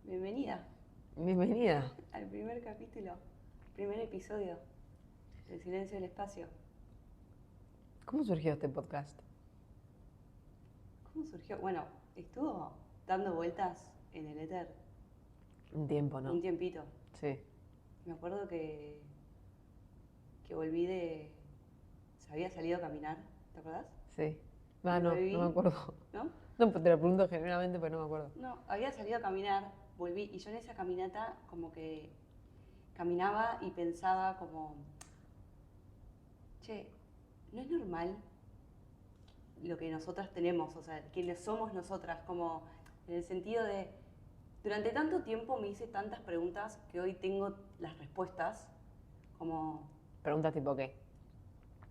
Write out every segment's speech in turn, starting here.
Bienvenida Bienvenida. al primer capítulo, primer episodio del Silencio del Espacio. ¿Cómo surgió este podcast? ¿Cómo surgió? Bueno, estuvo dando vueltas en el éter Un tiempo, ¿no? un tiempito. Sí, Me acuerdo que volví de... Se había salido a caminar, ¿te acordás? sí. Y No me volví, acuerdo. ¿no? No, pues te lo pregunto generalmente, pero no me acuerdo. No, había salido a caminar, volví y yo en esa caminata como que caminaba y pensaba como, che, no es normal lo que nosotras tenemos, o sea, quiénes somos nosotras, como en el sentido de, durante tanto tiempo me hice tantas preguntas que hoy tengo las respuestas, como Preguntas tipo qué.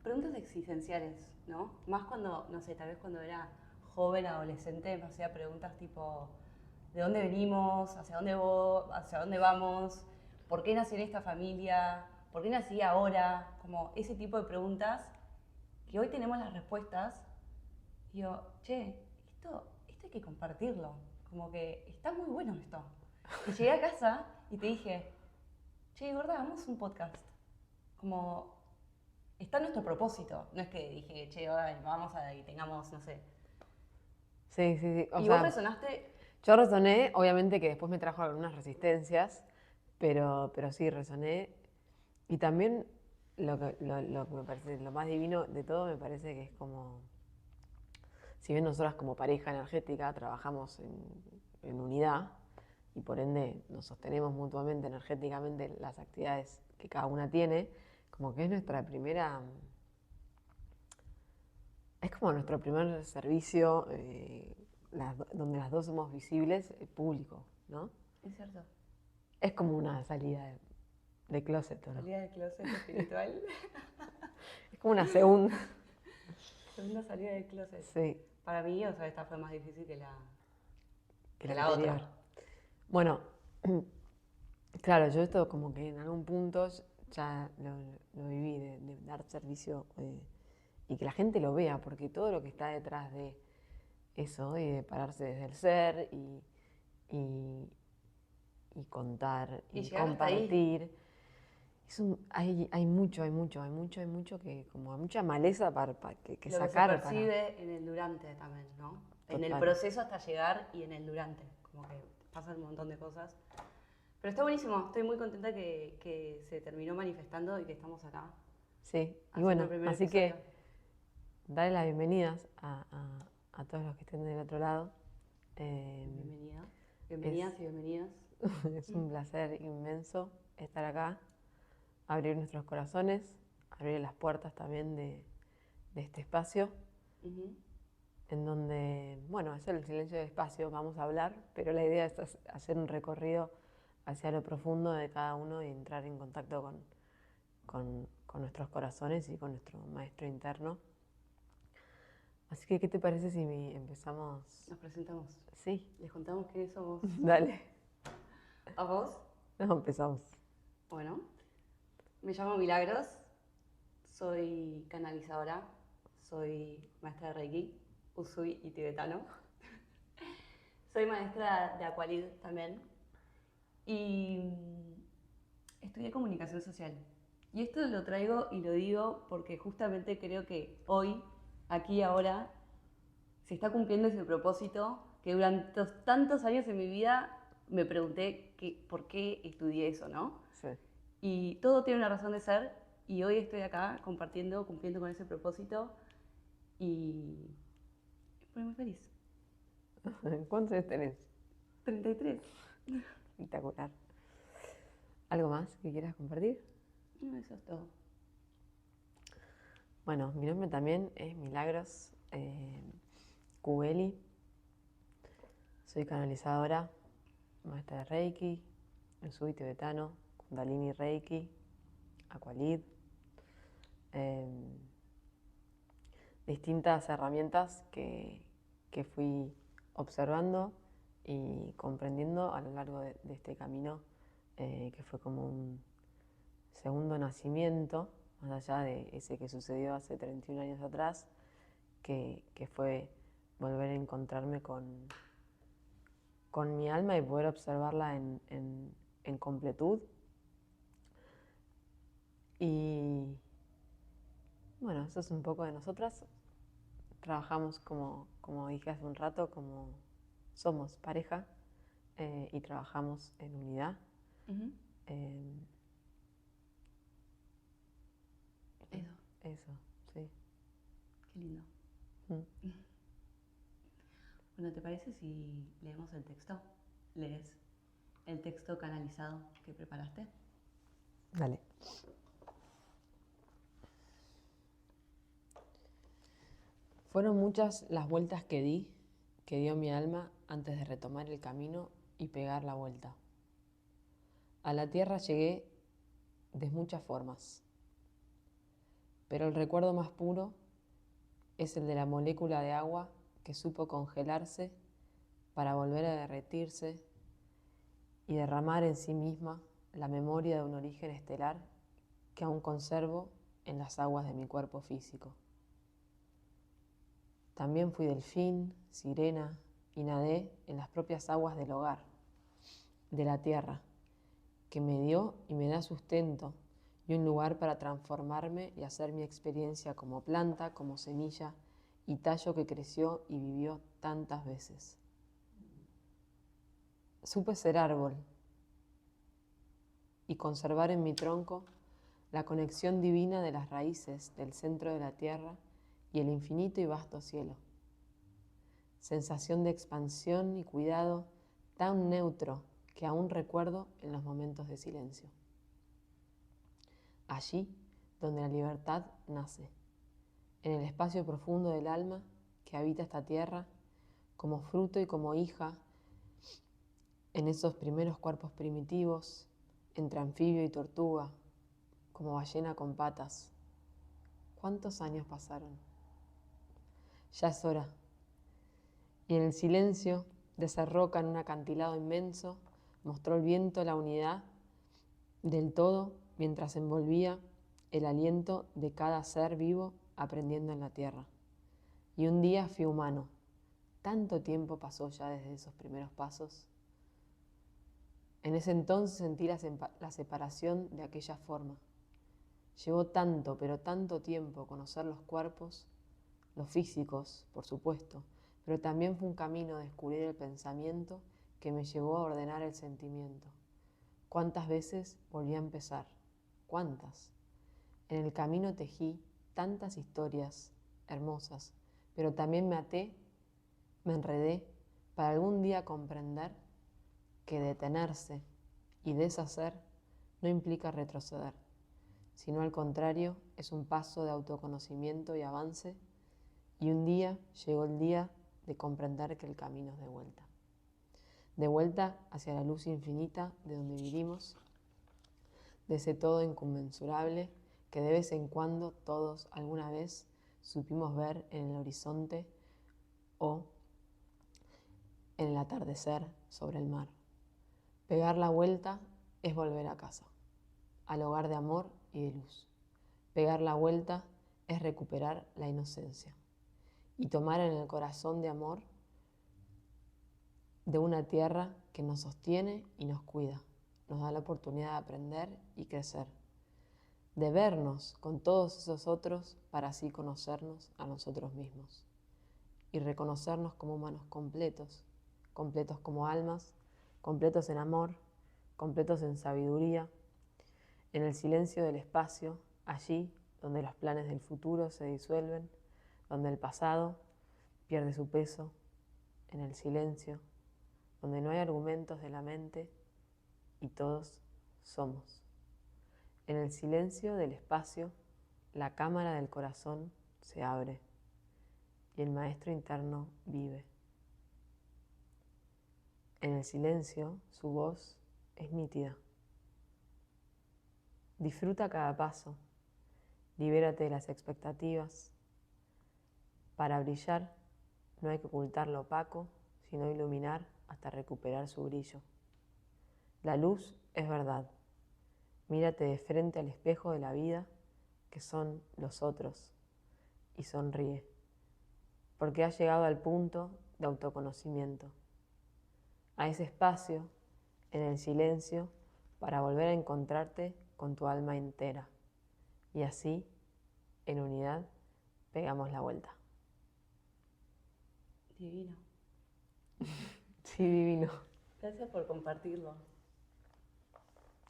preguntas existenciales, ¿no? Más cuando, no sé, tal vez cuando era joven, adolescente, me hacía preguntas tipo, ¿de dónde venimos? ¿Hacia dónde vamos? ¿Por qué nací en esta familia? ¿Por qué nací ahora? Como ese tipo de preguntas que hoy tenemos las respuestas. Y yo, che, esto hay que compartirlo. Como que está muy bueno esto. Y llegué a casa y te dije, che, gorda, hagamos un podcast. Como está nuestro propósito. No es que dije, che, gorda, vamos a y tengamos, no sé. Sí, sí, sí. O Y vos sea, resonaste, yo resoné, obviamente que después me trajo algunas resistencias, pero sí, resoné. Y también lo que me parece, lo más divino de todo me parece que es como, si bien nosotras como pareja energética trabajamos en unidad y por ende nos sostenemos mutuamente energéticamente las actividades que cada una tiene, como que es nuestra primera, es como nuestro primer servicio donde las dos somos visibles, público, ¿no? es cierto, Es como una salida de closet, ¿o no? salida del closet espiritual. Es como una segunda. Segunda salida del closet. Sí, Para mí, o sea, esta fue más difícil que que que la la anterior. otra. Bueno, claro, yo esto como que en algún punto ya lo viví, de dar servicio y que la gente lo vea, porque todo lo que está detrás de eso y de pararse desde el ser y, y contar Y y llegar hasta ahí. compartir, hay mucho que, como hay mucha maleza que Lo que se sacar para... percibe en el durante también, ¿no? En el Total. proceso hasta llegar y en el durante. Como que pasan un montón de cosas. Pero está buenísimo, estoy muy contenta que se terminó manifestando y que estamos acá Sí, y haciendo el bueno, primer así episodio. que darle las bienvenidas a todos los que estén del otro lado. Bienvenida. Es, Bienvenidas y bienvenidas. es un placer inmenso estar acá, abrir nuestros corazones, abrir las puertas también de este espacio, Ujú. en donde, bueno, es el silencio del espacio, vamos a hablar, pero la idea es hacer un recorrido hacia lo profundo de cada uno y entrar en contacto con nuestros corazones y con nuestro maestro interno. Así que, ¿qué te parece si empezamos? Nos presentamos. Sí, Les contamos quiénes somos. dale. ¿A vos? No, empezamos. Bueno, me llamo Milagros, soy canalizadora, soy maestra de Reiki, Usui y tibetano. Soy maestra de Aqualid también y estudié comunicación social. Y esto lo traigo y lo digo porque justamente creo que hoy, aquí y ahora, se está cumpliendo ese propósito que durante tantos años en mi vida me pregunté por qué estudié eso, ¿no? Sí. Y todo tiene una razón de ser y hoy estoy acá compartiendo, cumpliendo con ese propósito y estoy muy feliz. ¿Cuántos años tenés? 33. Espectacular. ¿Algo más que quieras compartir? No, eso es todo. Bueno, mi nombre también es Milagros Cubeli. Soy canalizadora, maestra de Reiki, Usui tibetano, Kundalini Reiki, Aqualid. Distintas herramientas que fui observando y comprendiendo a lo largo de este camino, que fue como un segundo nacimiento, más allá de ese que sucedió hace 31 años atrás, que fue volver a encontrarme con mi alma y poder observarla en completud. Y bueno, eso es un poco de nosotras. Trabajamos como dije hace un rato, como somos pareja y trabajamos en unidad. Eh, Eso, sí. Qué lindo. Mm. Bueno, ¿te parece si leemos el texto? ¿Lees el texto canalizado que preparaste? Dale. Fueron muchas las vueltas que dio mi alma antes de retomar el camino y pegar la vuelta. A la tierra llegué de muchas formas, pero el recuerdo más puro es el de la molécula de agua que supo congelarse para volver a derretirse y derramar en sí misma la memoria de un origen estelar que aún conservo en las aguas de mi cuerpo físico. También fui delfín, sirena y nadé en las propias aguas del hogar, de la tierra, que me dio y me da sustento y un lugar para transformarme y hacer mi experiencia como planta, como semilla y tallo que creció y vivió tantas veces. Supe ser árbol y conservar en mi tronco la conexión divina de las raíces del centro de la tierra y el infinito y vasto cielo. Sensación de expansión y cuidado tan neutro que aún recuerdo en los momentos de silencio. Allí donde la libertad nace, en el espacio profundo del alma que habita esta tierra, como fruto y como hija, en esos primeros cuerpos primitivos, entre anfibio y tortuga, como ballena con patas. ¿Cuántos años pasaron? Ya es hora. Y en el silencio de esa roca en un acantilado inmenso, mostró el viento la unidad del todo mientras envolvía el aliento de cada ser vivo aprendiendo en la tierra. Y un día fui humano. Tanto tiempo pasó ya desde esos primeros pasos. En ese entonces sentí la separación de aquella forma. Llevó tanto, pero tanto tiempo conocer los cuerpos, los físicos, por supuesto, pero también fue un camino descubrir el pensamiento que me llevó a ordenar el sentimiento. ¿Cuántas veces volví a empezar? ¿Cuántas? En el camino tejí tantas historias hermosas, pero también me até, me enredé para algún día comprender que detenerse y deshacer no implica retroceder, sino al contrario es un paso de autoconocimiento y avance, y un día llegó el día de comprender que el camino es de vuelta hacia la luz infinita de donde vivimos, de ese todo inconmensurable que de vez en cuando todos alguna vez supimos ver en el horizonte o en el atardecer sobre el mar. Pegar la vuelta es volver a casa, al hogar de amor y de luz. Pegar la vuelta es recuperar la inocencia y tomar en el corazón de amor de una tierra que nos sostiene y nos cuida, nos da la oportunidad de aprender y crecer, de vernos con todos esos otros para así conocernos a nosotros mismos y reconocernos como humanos completos, completos como almas, completos en amor, completos en sabiduría, en el silencio del espacio, allí donde los planes del futuro se disuelven, donde el pasado pierde su peso, en el silencio, donde no hay argumentos de la mente y todos somos. En el silencio del espacio, la cámara del corazón se abre y el maestro interno vive. En el silencio, su voz es nítida. Disfruta cada paso, libérate de las expectativas. Para brillar no hay que ocultar lo opaco, sino iluminar hasta recuperar su brillo. La luz es verdad. Mírate de frente al espejo de la vida, que son los otros, y sonríe, porque has llegado al punto de autoconocimiento. a ese espacio en el silencio para volver a encontrarte con tu alma entera. Y así, en unidad, pegamos la vuelta. Divino. Sí, divino. Gracias por compartirlo.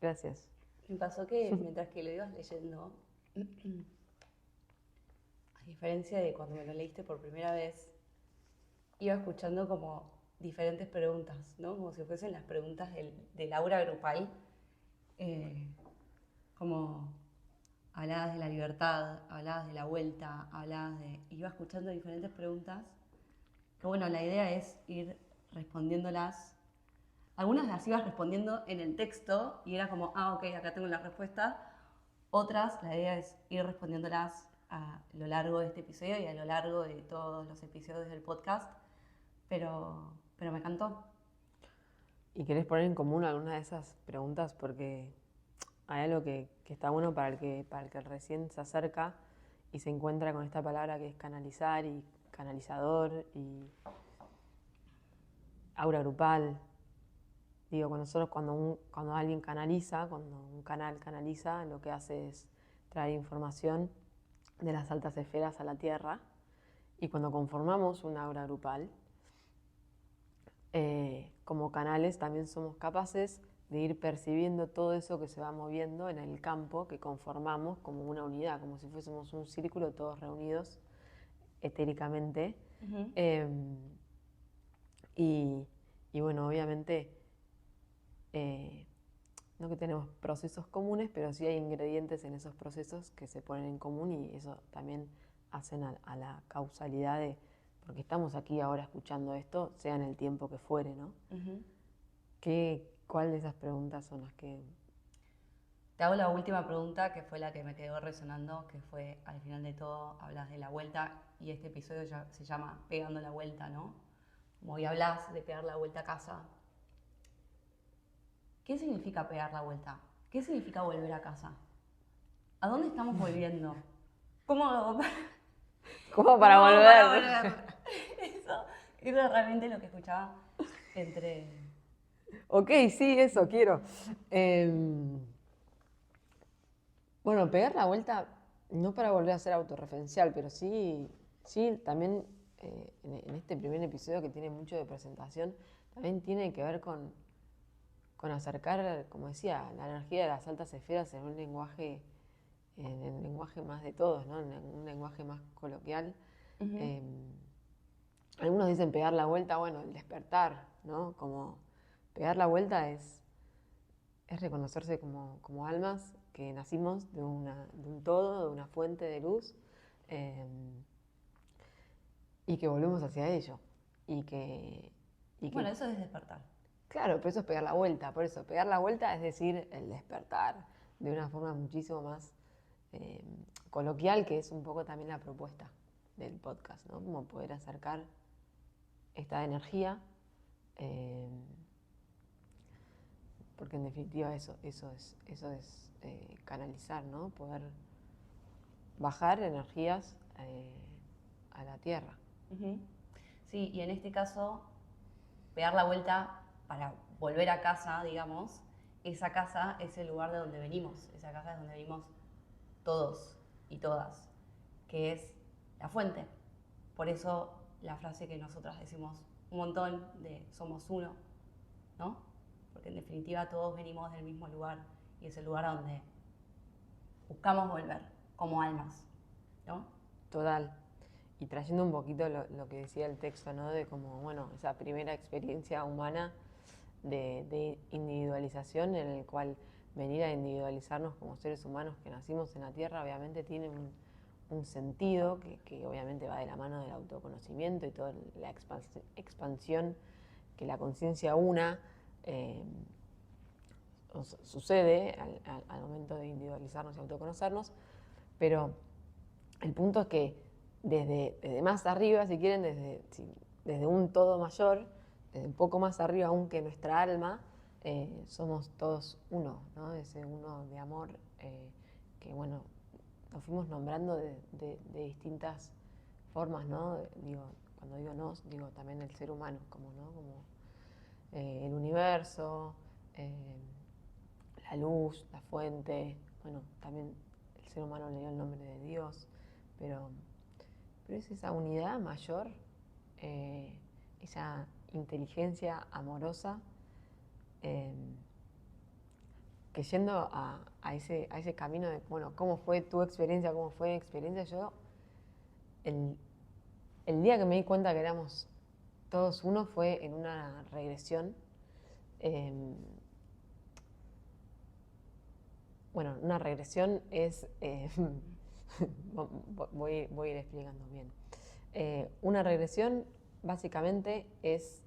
Gracias. Me pasó que mientras que lo ibas leyendo, a diferencia de cuando me lo leíste por primera vez, iba escuchando como diferentes preguntas, ¿no? Como si fuesen las preguntas del aura grupal. Como hablabas de la libertad, hablabas de la vuelta, hablabas de... Iba escuchando diferentes preguntas, que bueno, la idea es ir respondiéndolas. Algunas las ibas respondiendo en el texto y era como, ok, acá tengo la respuesta. Otras, la idea es ir respondiéndolas a lo largo de este episodio y a lo largo de todos los episodios del podcast. Pero me encantó. ¿Y querés poner en común alguna de esas preguntas? Porque hay algo que está bueno para el que recién se acerca y se encuentra con esta palabra que es canalizar y canalizador y aura grupal. Digo, cuando alguien canaliza, cuando un canal canaliza, lo que hace es traer información de las altas esferas a la Tierra. Y cuando conformamos una aura grupal, como canales también somos capaces de ir percibiendo todo eso que se va moviendo en el campo que conformamos como una unidad, como si fuésemos un círculo todos reunidos etéricamente. Uh-huh. Y bueno, obviamente, no que tenemos procesos comunes, pero sí hay ingredientes en esos procesos que se ponen en común y eso también hacen a la causalidad de, porque estamos aquí ahora escuchando esto, sea en el tiempo que fuere, ¿no? Uh-huh. ¿Cuál de esas preguntas son las que...? Te hago la última pregunta, que fue la que me quedó resonando, que fue, al final de todo, hablas de la vuelta, y este episodio ya se llama Pegando la Vuelta, ¿no? Como hoy hablas de pegar la vuelta a casa. ¿Qué significa pegar la vuelta? ¿Qué significa volver a casa? ¿A dónde estamos volviendo? ¿Cómo ¿Cómo para volver? Eso es realmente lo que escuchaba entre... Ok, sí, eso quiero. Bueno, pegar la vuelta, no para volver a ser autorreferencial, pero sí también en este primer episodio que tiene mucho de presentación, también tiene que ver con acercar, como decía, la energía de las altas esferas en un lenguaje, en el lenguaje más de todos, ¿no? En un lenguaje más coloquial. Uh-huh. Algunos dicen pegar la vuelta, bueno, el despertar, ¿no? Como pegar la vuelta es reconocerse como almas que nacimos de un todo, de una fuente de luz, y que volvemos hacia ello. Bueno, eso es despertar. Claro, pero eso es pegar la vuelta. Por eso, pegar la vuelta es decir, el despertar de una forma muchísimo más coloquial, que es un poco también la propuesta del podcast, ¿no? Como poder acercar esta energía, porque en definitiva eso es canalizar, ¿no? Poder bajar energías a la tierra. Uh-huh. Sí, y en este caso, pegar la vuelta para volver a casa, digamos, esa casa es el lugar de donde venimos, esa casa es donde venimos todos y todas, que es la fuente. Por eso la frase que nosotras decimos un montón de somos uno, ¿no? Porque en definitiva todos venimos del mismo lugar y es el lugar a donde buscamos volver como almas, ¿no? Total. Y trayendo un poquito lo que decía el texto, ¿no? De como, bueno, esa primera experiencia humana de individualización en el cual venir a individualizarnos como seres humanos que nacimos en la Tierra obviamente tiene un sentido que obviamente va de la mano del autoconocimiento y toda la expansión que la conciencia una sucede al momento de individualizarnos y autoconocernos, pero el punto es que desde más arriba, si quieren, desde un todo mayor, desde un poco más arriba aún que nuestra alma, somos todos uno, ¿no? Ese uno de amor que, bueno, nos fuimos nombrando de distintas formas, ¿no? Digo, cuando digo nos, digo también el ser humano, como, ¿no? Como el universo, eh, la luz, la fuente, bueno, también el ser humano le dio el nombre de Dios, pero, pero es esa unidad mayor, esa inteligencia amorosa, eh, que yendo a ese camino de, bueno, ¿cómo fue tu experiencia? ¿Cómo fue mi experiencia? Yo, el, el día que me di cuenta que éramos todos uno fue en una regresión. Bueno, una regresión es, voy a ir explicando bien. Una regresión básicamente es,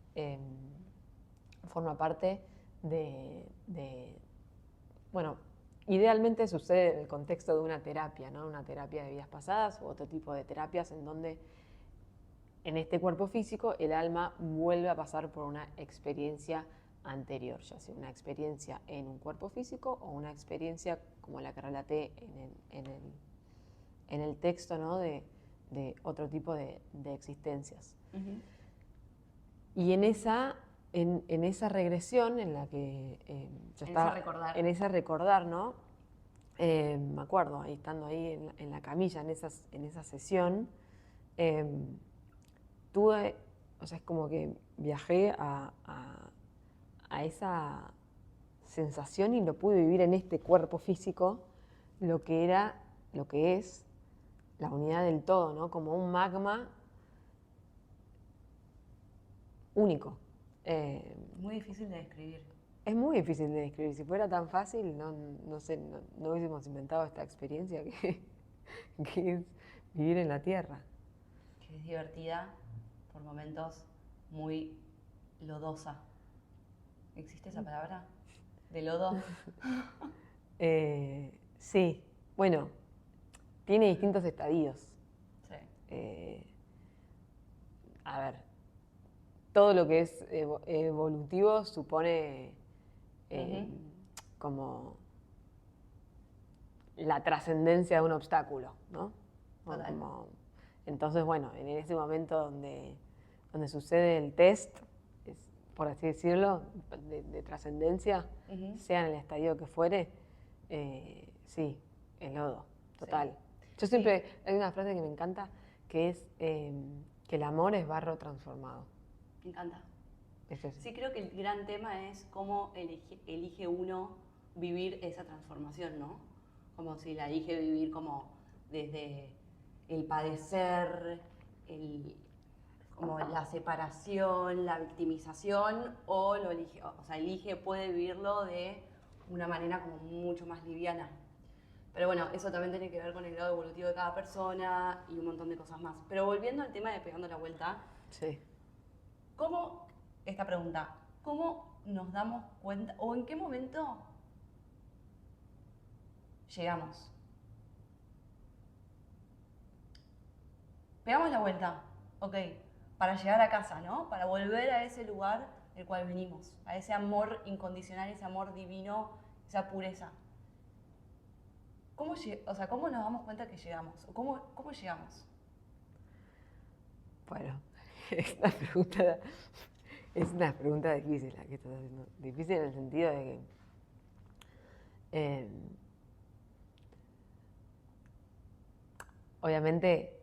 forma parte bueno, idealmente sucede en el contexto de una terapia, ¿no? Una terapia de vidas pasadas u otro tipo de terapias en donde en este cuerpo físico el alma vuelve a pasar por una experiencia anterior, ya sea una experiencia en un cuerpo físico o una experiencia como la que relaté en el texto, ¿no? de otro tipo de existencias. Uh-huh. Y en esa regresión en la que yo estaba, en esa recordar, ¿no? Me acuerdo, ahí estando ahí en la camilla, en esa sesión, tuve, o sea, es como que viajé a esa sensación y lo pude vivir en este cuerpo físico, lo que es la unidad del todo, ¿no? Como un magma único. Muy difícil de describir. Es muy difícil de describir. Si fuera tan fácil, no sé, no hubiésemos inventado esta experiencia que es vivir en la Tierra. Que es divertida, por momentos muy lodosa. ¿Existe esa palabra? ¿De lodo? Sí, bueno, tiene distintos estadios. Sí. A ver, todo lo que es evolutivo supone como la trascendencia de un obstáculo, ¿no? Entonces, bueno, en ese momento donde sucede el test, por así decirlo, de trascendencia, sea en el estadio que fuere, sí, el lodo, total. Sí. Yo siempre, hay una frase que me encanta, que es que el amor es barro transformado. Me encanta. Sí, creo que el gran tema es cómo elige uno vivir esa transformación, ¿no? Como si la elige vivir como desde el padecer, como la separación, la victimización, o lo elige, o sea, puede vivirlo de una manera como mucho más liviana. Pero bueno, eso también tiene que ver con el grado evolutivo de cada persona y un montón de cosas más. Pero volviendo al tema de pegando la vuelta, sí. Esta pregunta, ¿cómo nos damos cuenta o en qué momento llegamos? Pegamos la vuelta, ok, para llegar a casa, ¿no? Para volver a ese lugar del cual venimos, a ese amor incondicional, ese amor divino, esa pureza. ¿Cómo nos damos cuenta que llegamos? ¿O cómo llegamos? Bueno, es una pregunta difícil la que estás haciendo. Difícil en el sentido de que obviamente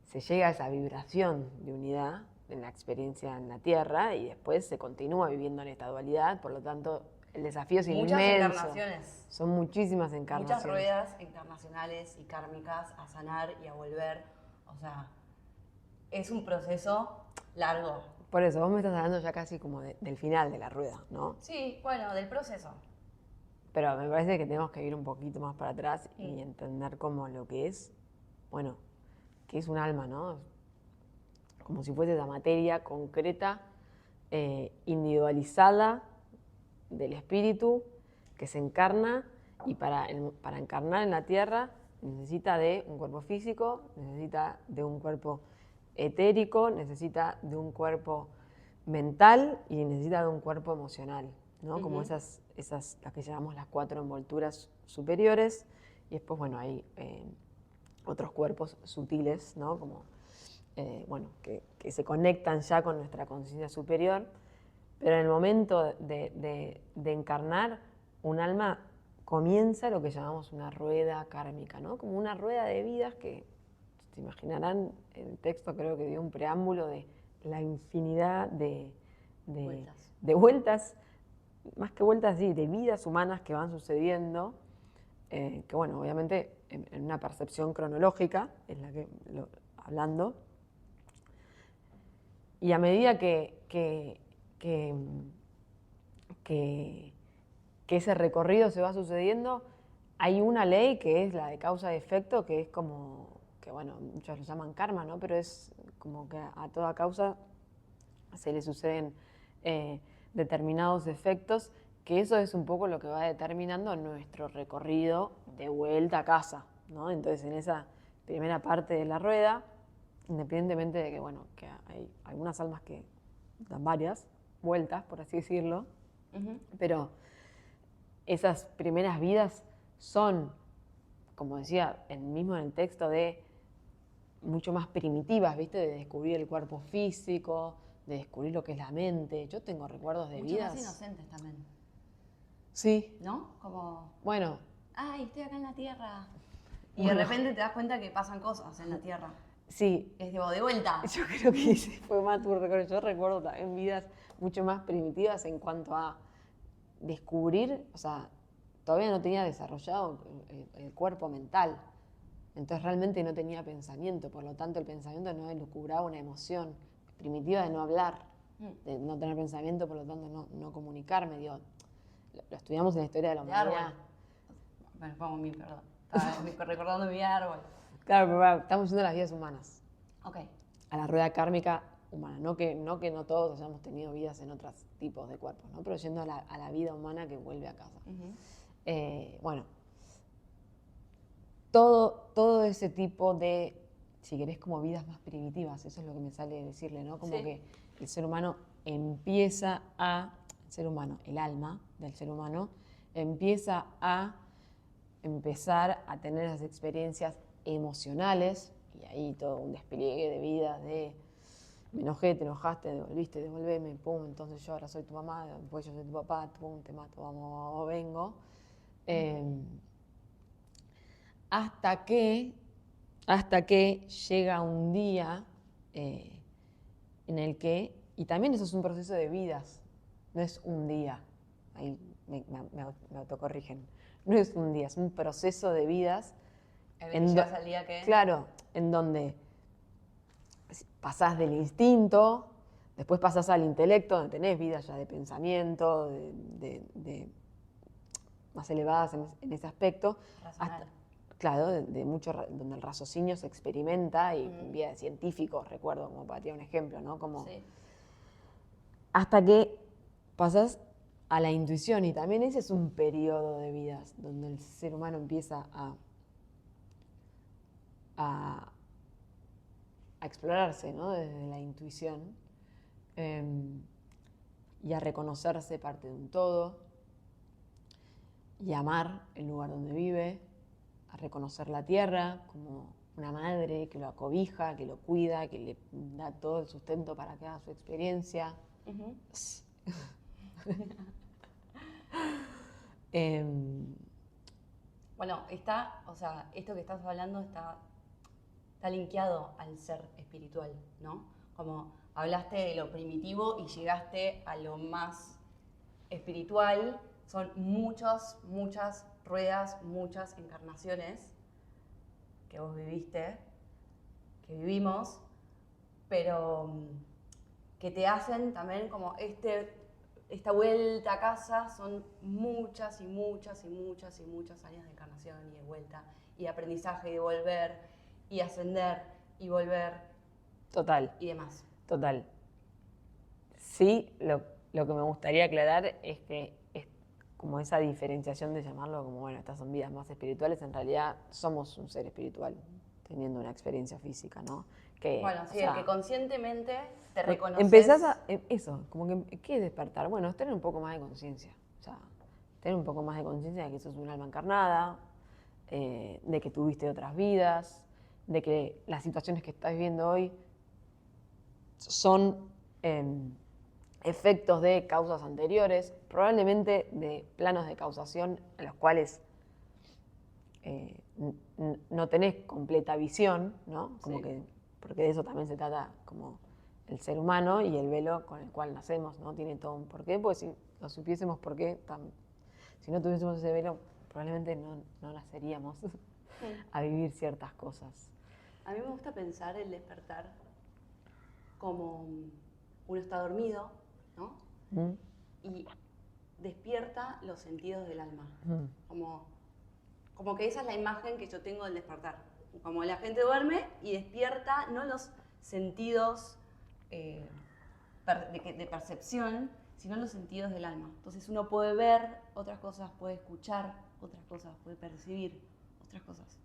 se llega a esa vibración de unidad en la experiencia en la Tierra y después se continúa viviendo en esta dualidad, por lo tanto el desafío es inmenso. Muchas encarnaciones. Son muchísimas encarnaciones. Muchas ruedas encarnacionales y kármicas a sanar y a volver. O sea, es un proceso largo. Por eso, vos me estás hablando ya casi como del final de la rueda, ¿no? Sí, bueno, del proceso. Pero me parece que tenemos que ir un poquito más para atrás y entender como lo que es, bueno, que es un alma, ¿no? Como si fuese esa materia concreta, individualizada del espíritu que se encarna y para encarnar en la Tierra necesita de un cuerpo físico, necesita de un cuerpo etérico, necesita de un cuerpo mental y necesita de un cuerpo emocional, ¿no? Como esas las que llamamos las 4 envolturas superiores y después, bueno, hay otros cuerpos sutiles, ¿no? Como, bueno, que se conectan ya con nuestra conciencia superior, Pero en el momento de encarnar, un alma comienza lo que llamamos una rueda kármica, ¿no? Como una rueda de vidas que, se imaginarán, el texto creo que dio un preámbulo de la infinidad de vueltas, más que vueltas, sí, de vidas humanas que van sucediendo, que bueno, obviamente en una percepción cronológica, es la que hablando, y a medida que ese recorrido se va sucediendo, hay una ley que es la de causa y efecto, que es como, que bueno, muchos lo llaman karma, ¿no? Pero es como que a toda causa se le suceden determinados efectos, que eso es un poco lo que va determinando nuestro recorrido de vuelta a casa, ¿no? Entonces, en esa primera parte de la rueda, independientemente de que, bueno, que hay algunas almas que dan varias vueltas, por así decirlo, pero esas primeras vidas son, como decía mismo en el texto, de mucho más primitivas, ¿viste? De descubrir el cuerpo físico, de descubrir lo que es la mente. Yo tengo recuerdos de mucho vidas... más inocentes también. Sí. ¿No? Como... Bueno. Ay, estoy acá en la Tierra. Y de repente te das cuenta que pasan cosas en la Tierra. Sí. Es de vuelta. Yo creo que ese fue más tu recuerdo. Yo recuerdo también vidas mucho más primitivas en cuanto a descubrir, o sea, todavía no tenía desarrollado el cuerpo mental. Entonces realmente no tenía pensamiento, por lo tanto el pensamiento no elucubraba una emoción primitiva de no hablar, de no tener pensamiento, por lo tanto no comunicarme. Digo, lo estudiamos en la historia de la humanidad. Bueno, pongo mi, perdón. Estaba recordando mi árbol. Claro, pero estamos yendo a las vidas humanas. Ok. A la rueda kármica humana. No que no todos hayamos tenido vidas en otros tipos de cuerpos, ¿no? Pero yendo a la vida humana que vuelve a casa. Bueno, todo ese tipo de, si querés, como vidas más primitivas, eso es lo que me sale decirle, ¿no? Como que el ser humano empieza el ser humano, el alma del ser humano, empieza a empezar a tener esas experiencias emocionales, y ahí todo un despliegue de vidas de me enojé, te enojaste, devolviste, devolveme, pum, entonces yo ahora soy tu mamá, después yo soy tu papá, pum, te mato, vamos, vengo. Hasta que llega un día en el que, y también eso es un proceso de vidas, no es un día, ahí me autocorrigen, no es un día, es un proceso de vidas. Llegas al día que... Claro, en donde pasás del instinto, después pasás al intelecto, donde tenés vidas ya de pensamiento, de más elevadas en ese aspecto. Racional. Claro, de mucho, donde el raciocinio se experimenta y vía de científicos, recuerdo, como para tirar un ejemplo, ¿no? Como, sí. Hasta que pasas a la intuición, y también ese es un periodo de vidas donde el ser humano empieza a explorarse, ¿no? Desde la intuición y a reconocerse parte de un todo y amar el lugar donde vive, a reconocer la tierra como una madre que lo acobija, que lo cuida, que le da todo el sustento para que haga su experiencia. Bueno, o sea, esto que estás hablando está linkeado al ser espiritual, ¿no? Como hablaste de lo primitivo y llegaste a lo más espiritual. Son muchas ruedas, muchas encarnaciones que vos viviste, que vivimos, pero que te hacen también como esta vuelta a casa. Son muchas años de encarnación y de vuelta, y de aprendizaje, y de volver, y ascender, y volver. Total. Y demás. Total. Sí, lo que me gustaría aclarar es que es como esa diferenciación de llamarlo como, bueno, estas son vidas más espirituales, en realidad somos un ser espiritual teniendo una experiencia física, ¿no? Que, bueno, sí, el que conscientemente te reconoces. Empezás a... Eso, como que, ¿qué es despertar? Bueno, es tener un poco más de conciencia. O sea, tener un poco más de conciencia de que sos un alma encarnada, de que tuviste otras vidas, de que las situaciones que estás viviendo hoy son efectos de causas anteriores, probablemente de planos de causación a los cuales no tenés completa visión, ¿no? Como Sí. que, porque de eso también se trata como el ser humano y el velo con el cual nacemos, ¿no? Tiene todo un porqué, porque si lo supiésemos por qué, si no tuviésemos ese velo, probablemente no naceríamos a vivir ciertas cosas. A mí me gusta pensar el despertar como uno está dormido, ¿no? ¿Mm? Y despierta los sentidos del alma. Mm. Como que esa es la imagen que yo tengo del despertar. Como la gente duerme y despierta, no los sentidos de percepción, sino los sentidos del alma. Entonces uno puede ver otras cosas, puede escuchar otras cosas, puede percibir otras cosas.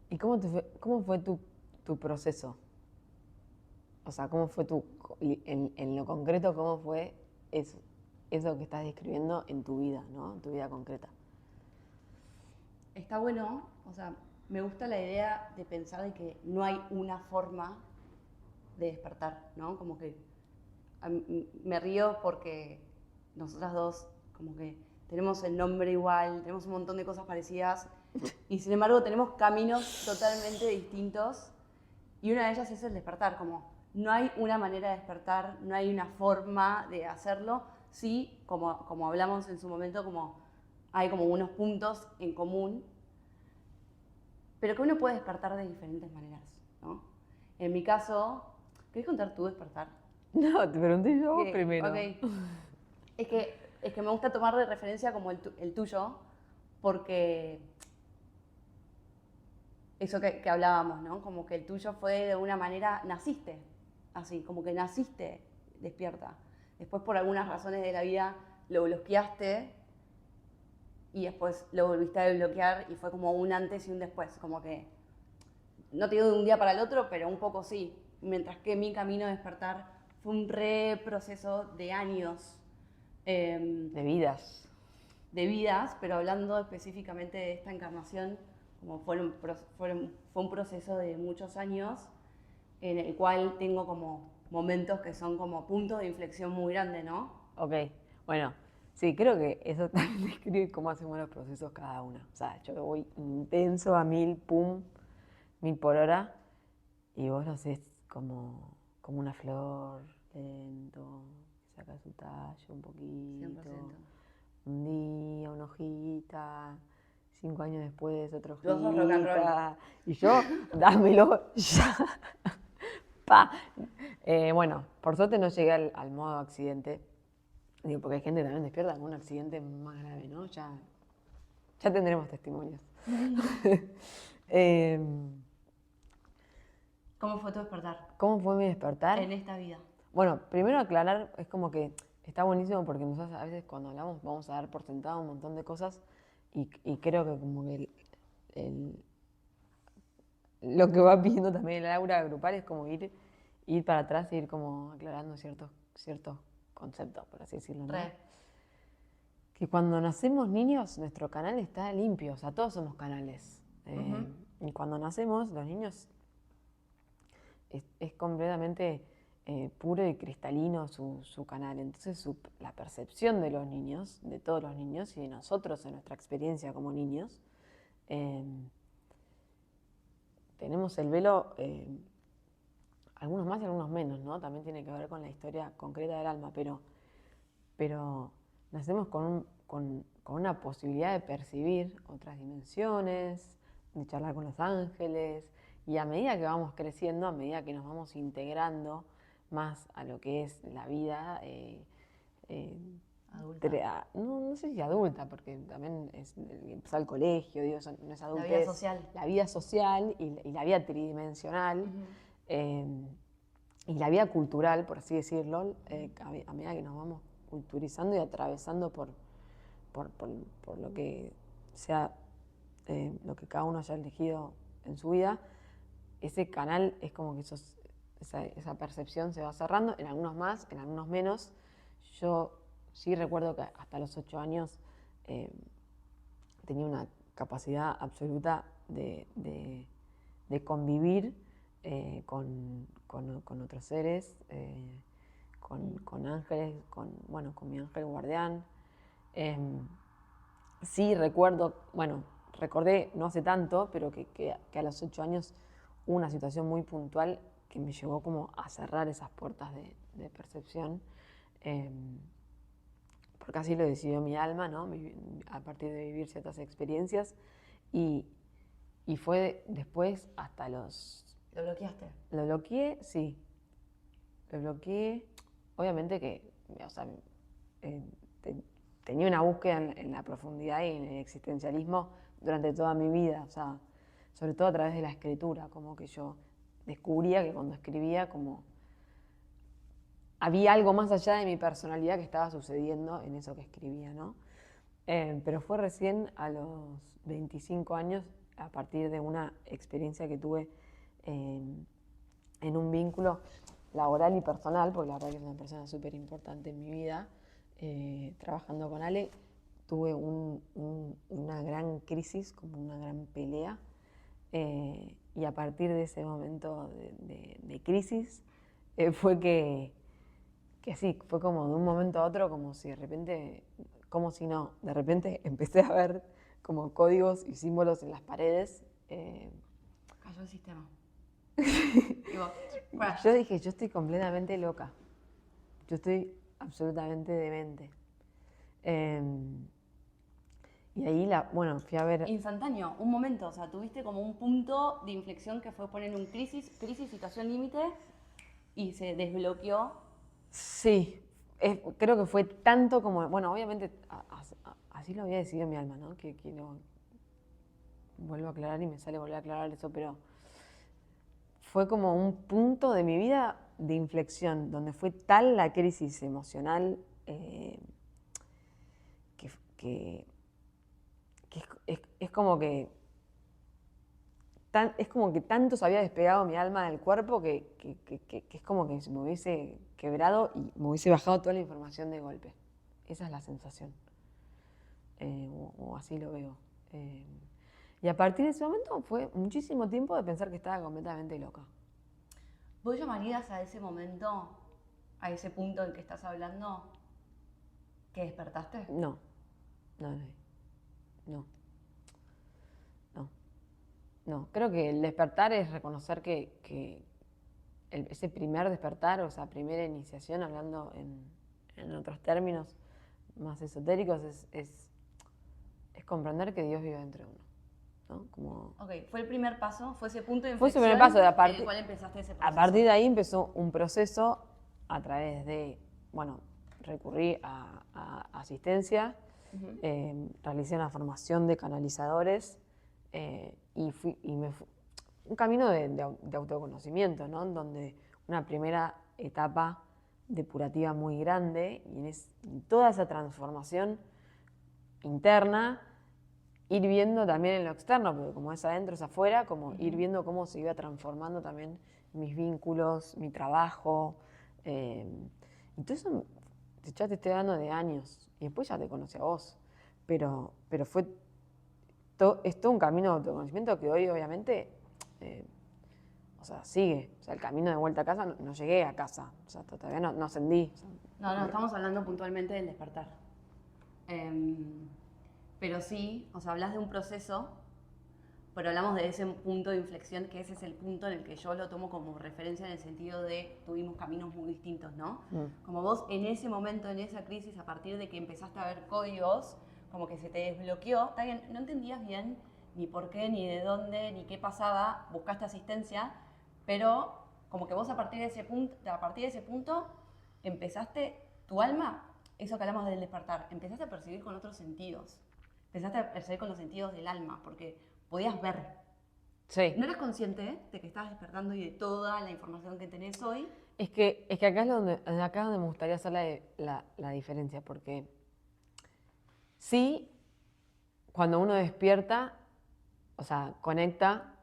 ¿Y cómo fue tu proceso? O sea, ¿cómo fue en lo concreto, cómo fue eso que estás describiendo en tu vida, ¿no? En tu vida concreta. Está bueno, o sea, me gusta la idea de pensar de que no hay una forma de despertar, ¿no? Como que me río porque nosotras dos como que tenemos el nombre igual, tenemos un montón de cosas parecidas y sin embargo tenemos caminos totalmente distintos y una de ellas es el despertar, como no hay una manera de despertar, no hay una forma de hacerlo, sí, como hablamos en su momento, como hay como unos puntos en común, pero que uno puede despertar de diferentes maneras, ¿no? En mi caso, ¿querés contar tú despertar? No, te pregunté yo primero. Ok. Es que me gusta tomar de referencia como el tuyo, porque eso que hablábamos, ¿no? Como que el tuyo fue de una manera, naciste así, como que naciste despierta. Después por algunas razones de la vida lo bloqueaste y después lo volviste a desbloquear y fue como un antes y un después, como que, no te digo de un día para el otro, pero un poco sí. Mientras que mi camino de despertar fue un proceso de años. De vidas. De vidas, pero hablando específicamente de esta encarnación, como fue un proceso de muchos años en el cual tengo como momentos que son como puntos de inflexión muy grandes, ¿no? Ok, bueno, sí, creo que eso también describe cómo hacemos los procesos cada una. O sea, yo voy intenso a 1000, pum, 1000 por hora, y vos lo haces como una flor, lento, que saca su tallo un poquito. 100%. Un día, una hojita, 5 años después, otra Vos sos rock and roll. hojita. Y yo, dámelo ya. Pa. Bueno, por suerte no llegué al modo accidente. Digo, porque hay gente que también despierta con un accidente más grave, ¿no? Ya tendremos testimonios. ¿Cómo fue tu despertar ¿Cómo fue mi despertar? en esta vida? Bueno, primero aclarar, es como que está buenísimo porque nosotros a veces cuando hablamos vamos a dar por sentado un montón de cosas y creo que como que lo que va pidiendo también el aura grupal es como ir para atrás e ir como aclarando ciertos conceptos, por así decirlo, ¿no? Que cuando nacemos niños, nuestro canal está limpio, o sea, todos somos canales. Y cuando nacemos, los niños es completamente puro y cristalino su canal. Entonces la percepción de los niños, de todos los niños y de nosotros en nuestra experiencia como niños, tenemos el velo, algunos más y algunos menos, ¿no? También tiene que ver con la historia concreta del alma, pero nacemos con una posibilidad de percibir otras dimensiones, de charlar con los ángeles, y a medida que vamos creciendo, a medida que nos vamos integrando más a lo que es la vida, Adulta. no sé si adulta, porque también empezar el colegio, digo, eso no es adultez. La vida social. La vida social y la vida tridimensional, y la vida cultural, por así decirlo, a medida que nos vamos culturizando y atravesando por lo que sea, lo que cada uno haya elegido en su vida, ese canal es como que esa percepción se va cerrando, en algunos más, en algunos menos. Yo sí recuerdo que hasta los 8 años tenía una capacidad absoluta de convivir con otros seres, con ángeles, bueno, con mi ángel guardián. Sí recordé no hace tanto, pero que a los 8 años hubo una situación muy puntual que me llevó como a cerrar esas puertas de percepción, porque así lo decidió mi alma, ¿no? A partir de vivir ciertas experiencias, y fue después hasta los... ¿Lo bloqueaste? Lo bloqueé, sí. Lo bloqueé. Obviamente que, o sea, eh, tenía una búsqueda en la profundidad y en el existencialismo durante toda mi vida, o sea, sobre todo a través de la escritura, como que yo descubría que cuando escribía como había algo más allá de mi personalidad que estaba sucediendo en eso que escribía, ¿no? Pero fue recién a los 25 años, a partir de una experiencia que tuve en un vínculo laboral y personal, porque la verdad que es una persona súper importante en mi vida, trabajando con Ale, tuve una gran crisis, como una gran pelea, y a partir de ese momento de crisis fue que sí, fue como de un momento a otro, como si de repente, de repente empecé a ver como códigos y símbolos en las paredes. Cayó el sistema. Yo dije, yo estoy completamente loca. Yo estoy absolutamente demente. Y ahí, bueno, fui a ver... Instantáneo, un momento, o sea, tuviste como un punto de inflexión que fue poner un crisis, situación límite, y se desbloqueó. Sí, creo que fue tanto como... Bueno, obviamente así lo había decidido mi alma, ¿no? Que lo vuelvo a aclarar y me sale volver a aclarar eso, pero fue como un punto de mi vida de inflexión, donde fue tal la crisis emocional que es como que es como que tanto se había despegado mi alma del cuerpo que es como que se me hubiese quebrado y me hubiese bajado toda la información de golpe. Esa es la sensación. O así lo veo. Y a partir de ese momento fue muchísimo tiempo de pensar que estaba completamente loca. ¿Vos llamarías a ese momento, a ese punto del que estás hablando, que despertaste? No. No, creo que el despertar es reconocer que ese primer despertar, o sea, primera iniciación, hablando en otros términos más esotéricos, es comprender que Dios vive dentro de uno, ¿no? Como... Ok, fue el primer paso, fue ese punto de inflexión fue ese primer paso, en el cual empezaste ese proceso. A partir de ahí empezó un proceso a través de, bueno, recurrí a asistencia, realicé una formación de canalizadores, un camino de autoconocimiento, ¿no? Donde una primera etapa depurativa muy grande y en toda esa transformación interna, ir viendo también en lo externo, porque como es adentro es afuera, como ir viendo cómo se iba transformando también mis vínculos, mi trabajo. Entonces, ya te estoy hablando de años y después ya te conocí a vos, pero fue es todo un camino de autoconocimiento que hoy obviamente, o sea, sigue. O sea, el camino de vuelta a casa, no llegué a casa, o sea, todavía no ascendí. O sea, no, estamos hablando puntualmente del despertar. Pero sí, o sea, hablas de un proceso, pero hablamos de ese punto de inflexión, que ese es el punto en el que yo lo tomo como referencia en el sentido de tuvimos caminos muy distintos, ¿no? Como vos en ese momento, en esa crisis, a partir de que empezaste a ver códigos, como que se te desbloqueó, está bien, no entendías bien ni por qué, ni de dónde, ni qué pasaba, buscaste asistencia, pero como que vos a partir de ese punto empezaste, tu alma, eso que hablamos del despertar, empezaste a percibir con otros sentidos. Empezaste a percibir con los sentidos del alma, porque podías ver. Sí. No eras consciente de que estabas despertando y de toda la información que tenés hoy. Es que acá es donde me gustaría hacer la diferencia, porque sí, cuando uno despierta, o sea, conecta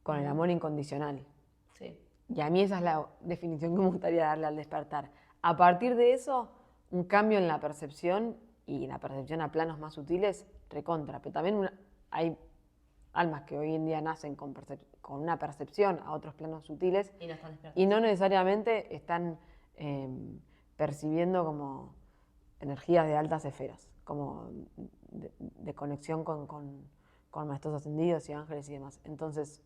con el amor incondicional. Sí. Y a mí esa es la definición que me gustaría darle al despertar. A partir de eso, un cambio en la percepción y la percepción a planos más sutiles, recontra. Pero también hay almas que hoy en día nacen con una percepción a otros planos sutiles Y no están despiertas. y no necesariamente están percibiendo como energías de altas esferas, como de conexión con maestros ascendidos y ángeles y demás. Entonces,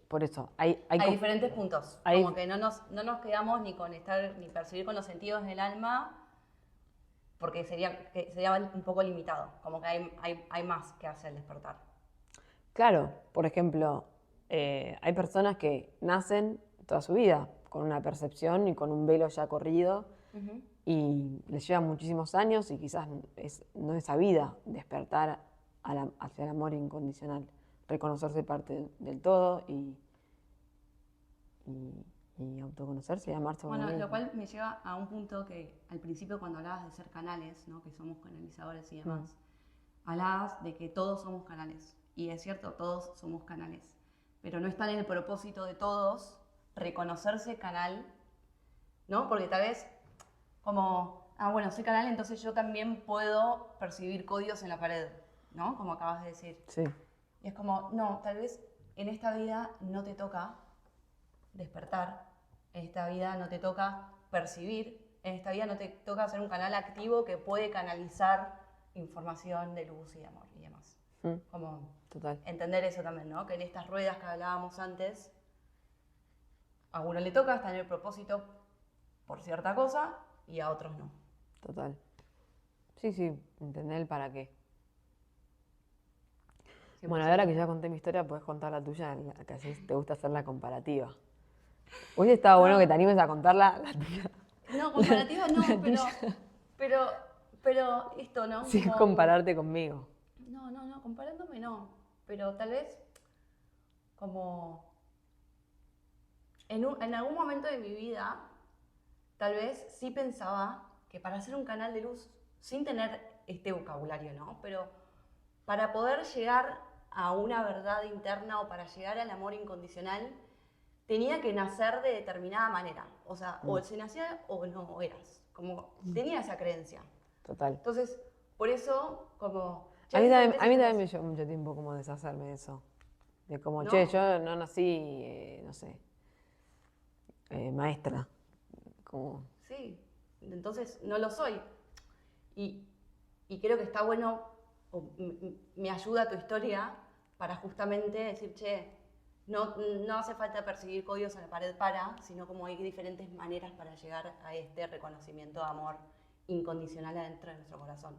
por eso, hay diferentes puntos, como que no nos quedamos ni con estar, ni percibir con los sentidos del alma, porque sería un poco limitado, como que hay más que hacer el despertar. Claro, por ejemplo, hay personas que nacen toda su vida con una percepción y con un velo ya corrido, y les lleva muchísimos años y quizás no es sabida despertar hacia el amor incondicional, reconocerse parte del todo y autoconocerse y amarse. Bueno, lo cual me lleva a un punto que al principio cuando hablabas de ser canales, ¿no? Que somos canalizadores y demás, hablabas de que todos somos canales. Y es cierto, todos somos canales. Pero no está en el propósito de todos reconocerse canal, ¿no? Porque tal vez como, bueno, soy canal, entonces yo también puedo percibir códigos en la pared, ¿no? Como acabas de decir. Sí. Y es como, no, tal vez en esta vida no te toca despertar, en esta vida no te toca percibir, en esta vida no te toca ser un canal activo que puede canalizar información de luz y de amor y demás. Como total. Entender eso también, ¿no? Que en estas ruedas que hablábamos antes, a uno le toca estar en el propósito por cierta cosa y a otros no. Total. Sí, entender el para qué. 100%. Bueno, ahora que ya conté mi historia, puedes contar la tuya, que así te gusta hacer la comparativa. Hoy estaba bueno que te animes a contar la tuya. No, comparativa no, pero esto, ¿no? Sin compararte conmigo. No, comparándome no. Pero tal vez como en algún momento de mi vida, tal vez sí pensaba que para hacer un canal de luz, sin tener este vocabulario, ¿no? Pero para poder llegar a una verdad interna o para llegar al amor incondicional, tenía que nacer de determinada manera. O sea, o se nacía o no eras. Como tenía esa creencia. Total. Entonces, por eso, como... A mí también me llevó mucho tiempo como deshacerme de eso. De como, ¿no? Yo no nací, no sé, maestra. Como... Sí, entonces no lo soy. Y creo que está bueno, me ayuda tu historia para justamente decir, no hace falta perseguir códigos en la pared sino como hay diferentes maneras para llegar a este reconocimiento de amor incondicional adentro de nuestro corazón.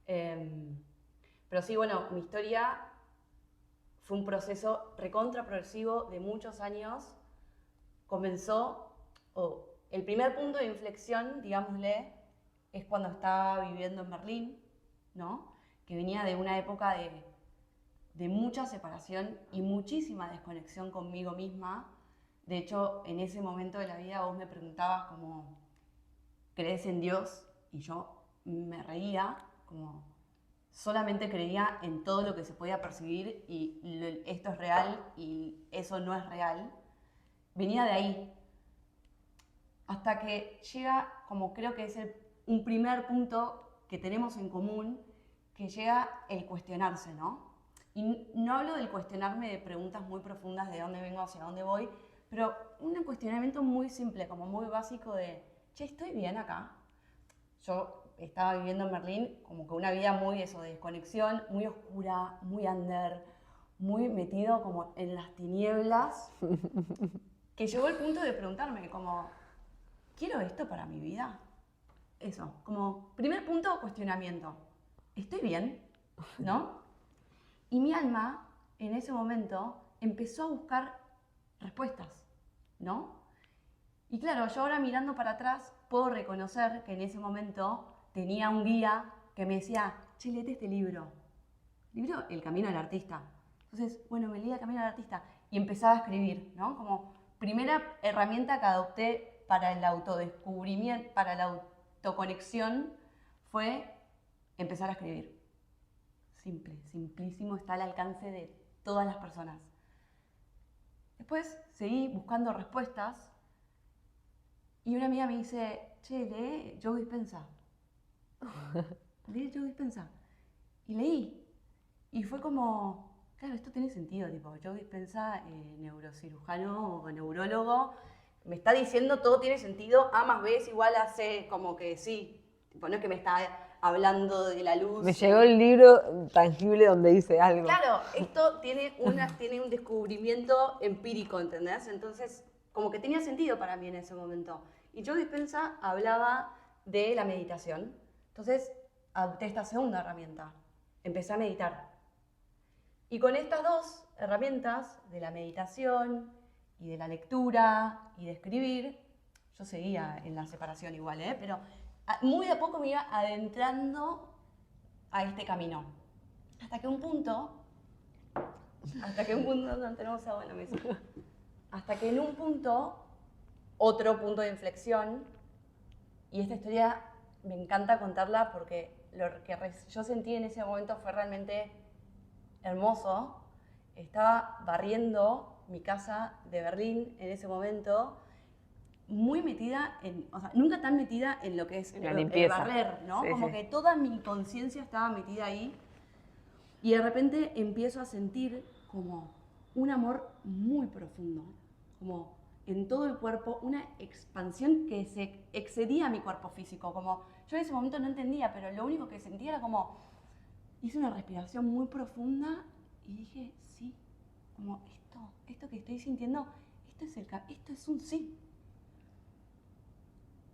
Pero sí, bueno, mi historia fue un proceso recontra progresivo de muchos años. Comenzó, el primer punto de inflexión, digámosle, es cuando estaba viviendo en Berlín, ¿no? Que venía de una época de mucha separación y muchísima desconexión conmigo misma. De hecho, en ese momento de la vida vos me preguntabas como, ¿crees en Dios? Y yo me reía, como solamente creía en todo lo que se podía percibir y esto es real y eso no es real. Venía de ahí. Hasta que llega, como creo que es un primer punto que tenemos en común, que llega el cuestionarse, ¿no? Y no hablo del cuestionarme de preguntas muy profundas de dónde vengo, hacia dónde voy, pero un cuestionamiento muy simple, como muy básico de, ¿estoy bien acá? Yo estaba viviendo en Berlín como que una vida muy de desconexión, muy oscura, muy under, muy metido como en las tinieblas, que llegó el punto de preguntarme como, ¿quiero esto para mi vida? Eso, como primer punto, cuestionamiento. ¿Estoy bien? ¿No? Y mi alma, en ese momento, empezó a buscar respuestas, ¿no? Y claro, yo ahora mirando para atrás, puedo reconocer que en ese momento tenía un guía que me decía, léete este libro. Libro El Camino del Artista. Entonces, bueno, me leía El Camino del Artista y empezaba a escribir, ¿no? Como primera herramienta que adopté para el autodescubrimiento, para la autoconexión, fue empezar a escribir. Simple, simplísimo, está al alcance de todas las personas. Después seguí buscando respuestas y una amiga me dice, lee Joe Dispenza. Lee Joe Dispenza. Y leí. Y fue como, claro, esto tiene sentido, tipo, Joe Dispenza, neurocirujano o neurólogo, me está diciendo todo tiene sentido, A más B es igual a C, como que sí. Tipo, no es que me está hablando de la luz. Me llegó el libro tangible donde dice algo. Claro, esto tiene un descubrimiento empírico, ¿entendés? Entonces, como que tenía sentido para mí en ese momento. Y Joe Dispenza hablaba de la meditación. Entonces, adopté esta segunda herramienta. Empecé a meditar. Y con estas dos herramientas, de la meditación y de la lectura y de escribir, yo seguía en la separación igual, pero muy de a poco me iba adentrando a este camino. Hasta que un punto, no tenemos agua en la mesa, hasta que en un punto, otro punto de inflexión, y esta historia me encanta contarla porque lo que yo sentí en ese momento fue realmente hermoso. Estaba barriendo mi casa de Berlín en ese momento, muy metida o sea, nunca tan metida en lo que es la el limpieza. barrer, ¿no? Sí, Como sí. que toda mi conciencia estaba metida ahí. Y de repente empiezo a sentir como un amor muy profundo, como en todo el cuerpo, una expansión que se excedía a mi cuerpo físico. Como yo en ese momento no entendía, pero lo único que sentía era como, hice una respiración muy profunda y dije, sí, como esto que estoy sintiendo, esto es un sí.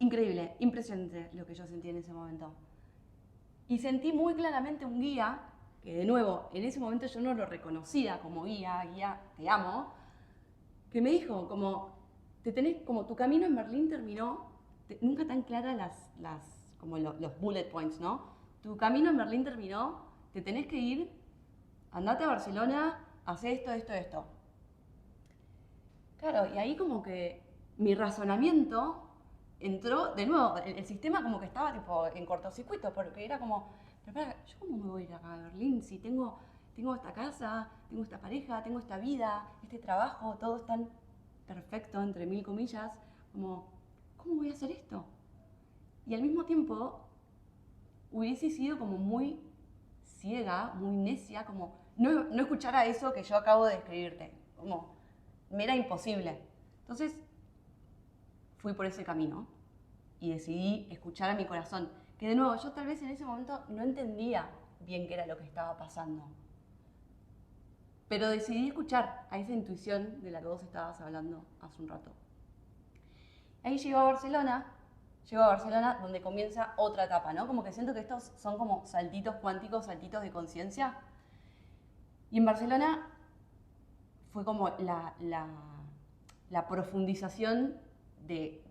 Increíble, impresionante lo que yo sentí en ese momento. Y sentí muy claramente un guía, que de nuevo, en ese momento yo no lo reconocía como guía, te amo, que me dijo, como, como tu camino en Berlín terminó, nunca tan claras como los bullet points, ¿no? Tu camino en Berlín terminó, te tenés que ir, andate a Barcelona, hacé esto. Claro, y ahí como que mi razonamiento entró, de nuevo, el sistema como que estaba tipo en cortocircuito, porque era como, pero espera, ¿yo cómo me voy a ir acá a Berlín si tengo esta casa, tengo esta pareja, tengo esta vida, este trabajo, todo es tan perfecto, entre mil comillas, como, ¿cómo voy a hacer esto? Y al mismo tiempo hubiese sido como muy ciega, muy necia, como no escuchar a eso que yo acabo de describirte, como me era imposible. Entonces fui por ese camino y decidí escuchar a mi corazón, que de nuevo yo tal vez en ese momento no entendía bien qué era lo que estaba pasando, pero decidí escuchar a esa intuición de la que vos estabas hablando hace un rato. Ahí llego a Barcelona donde comienza otra etapa, ¿no? Como que siento que estos son como saltitos cuánticos, saltitos de conciencia. Y en Barcelona fue como la profundización de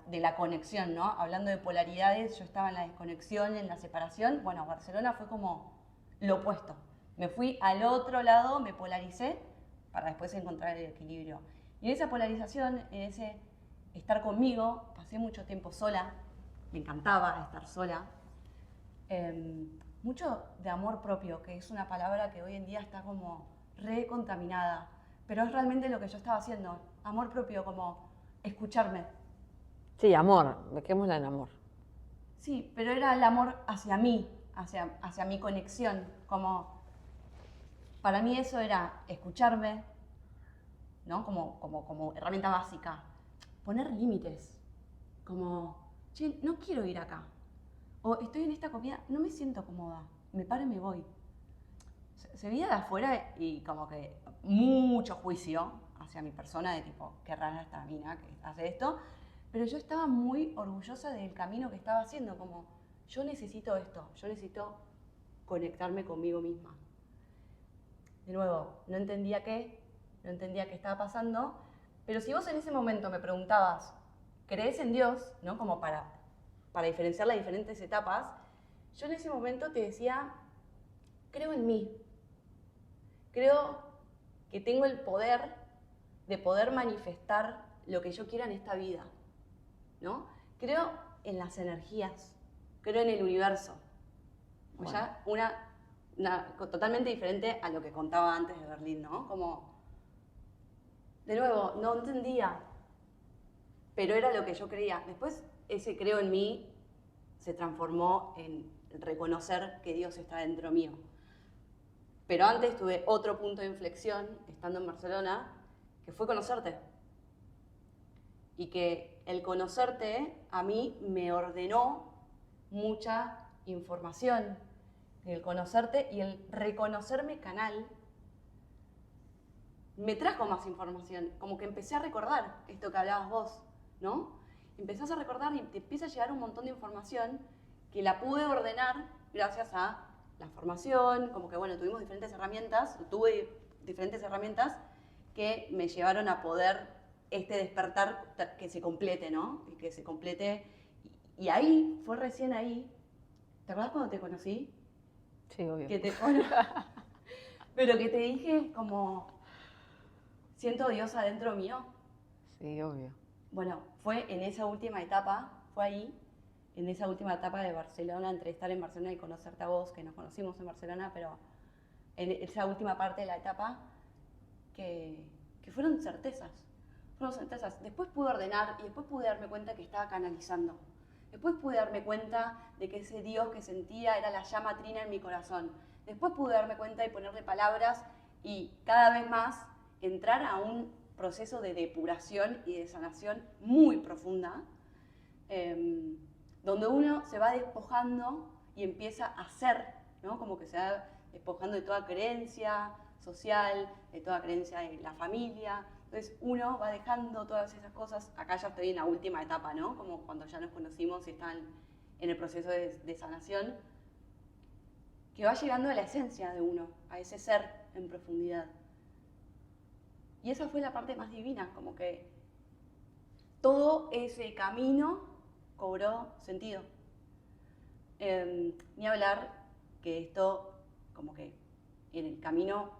la conexión, ¿no? Hablando de polaridades, yo estaba en la desconexión, en la separación. Bueno, Barcelona fue como lo opuesto. Me fui al otro lado, me polaricé para después encontrar el equilibrio. Y en esa polarización, en ese estar conmigo, pasé mucho tiempo sola, me encantaba estar sola. Mucho de amor propio, que es una palabra que hoy en día está como recontaminada, pero es realmente lo que yo estaba haciendo. Amor propio, como escucharme. Sí, amor, dejémosla en amor. Sí, pero era el amor hacia mí, hacia mi conexión. Como, para mí eso era escucharme, ¿no? Como herramienta básica. Poner límites. Como, che, no quiero ir acá. O estoy en esta comida, no me siento cómoda. Me paro y me voy. Se veía de afuera y como que mucho juicio hacia mi persona de tipo, qué rara esta mina que hace esto. Pero yo estaba muy orgullosa del camino que estaba haciendo, como yo necesito esto, yo necesito conectarme conmigo misma. De nuevo, no entendía qué estaba pasando, pero si vos en ese momento me preguntabas, ¿crees en Dios? ¿No? Como para diferenciar las diferentes etapas, yo en ese momento te decía, creo en mí. Creo que tengo el poder de poder manifestar lo que yo quiera en esta vida, ¿no? Creo en las energías, creo en el universo. O sea, totalmente diferente a lo que contaba antes de Berlín, ¿no? Como, de nuevo, no entendía, pero era lo que yo creía. Después, ese creo en mí se transformó en reconocer que Dios está dentro mío. Pero antes tuve otro punto de inflexión, estando en Barcelona, que fue conocerte. y que el conocerte a mí me ordenó mucha información. El conocerte y el reconocerme canal me trajo más información, como que empecé a recordar esto que hablabas vos, ¿no? Empezás a recordar y te empieza a llegar un montón de información que la pude ordenar gracias a la formación, como que bueno, tuve diferentes herramientas que me llevaron a poder este despertar que se complete, ¿no? Y que se complete. Y ahí, fue recién ahí, ¿te acuerdas cuando te conocí? Sí, obvio. Pero que te dije como, siento a Dios adentro mío. Sí, obvio. Bueno, fue en esa última etapa, fue ahí, en esa última etapa de Barcelona, entre estar en Barcelona y conocerte a vos, que nos conocimos en Barcelona, pero en esa última parte de la etapa, que fueron certezas. Fueron certezas. Después pude ordenar y después pude darme cuenta que estaba canalizando. Después pude darme cuenta de que ese Dios que sentía era la llama trina en mi corazón. Después pude darme cuenta y ponerle palabras y cada vez más entrar a un proceso de depuración y de sanación muy profunda, donde uno se va despojando y empieza a ser, ¿no? Como que se va despojando de toda creencia social, de toda creencia de la familia. Entonces uno va dejando todas esas cosas. Acá ya estoy en la última etapa, ¿no? Como cuando ya nos conocimos y están en el proceso de sanación, que va llegando a la esencia de uno, a ese ser en profundidad. Y esa fue la parte más divina, como que todo ese camino cobró sentido. Ni hablar que esto, como que en el camino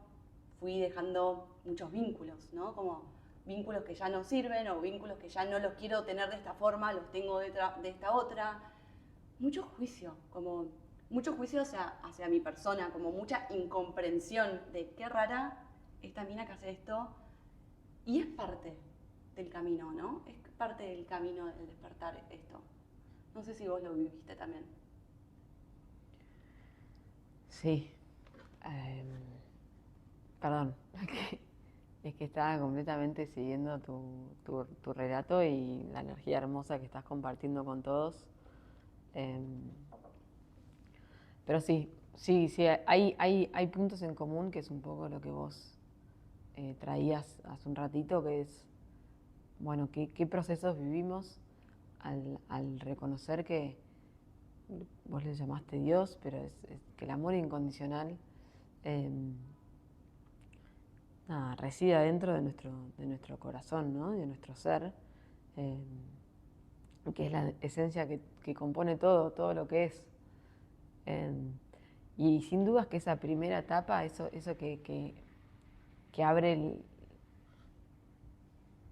fui dejando muchos vínculos, ¿no? Como vínculos que ya no sirven o vínculos que ya no los quiero tener de esta forma, los tengo de esta otra. Mucho juicio, como mucho juicio hacia mi persona, como mucha incomprensión de qué rara esta mina que hace esto. Y es parte del camino, ¿no? Es parte del camino del despertar esto. No sé si vos lo viviste también. Sí. Perdón. Es que estaba completamente siguiendo tu relato y la energía hermosa que estás compartiendo con todos. Pero sí, hay puntos en común, que es un poco lo que vos traías hace un ratito, que es, bueno, qué procesos vivimos al reconocer que vos le llamaste Dios, pero es que el amor incondicional reside adentro de nuestro corazón, ¿no? De nuestro ser, que es la esencia que compone todo lo que es. Y sin dudas que esa primera etapa, eso que abre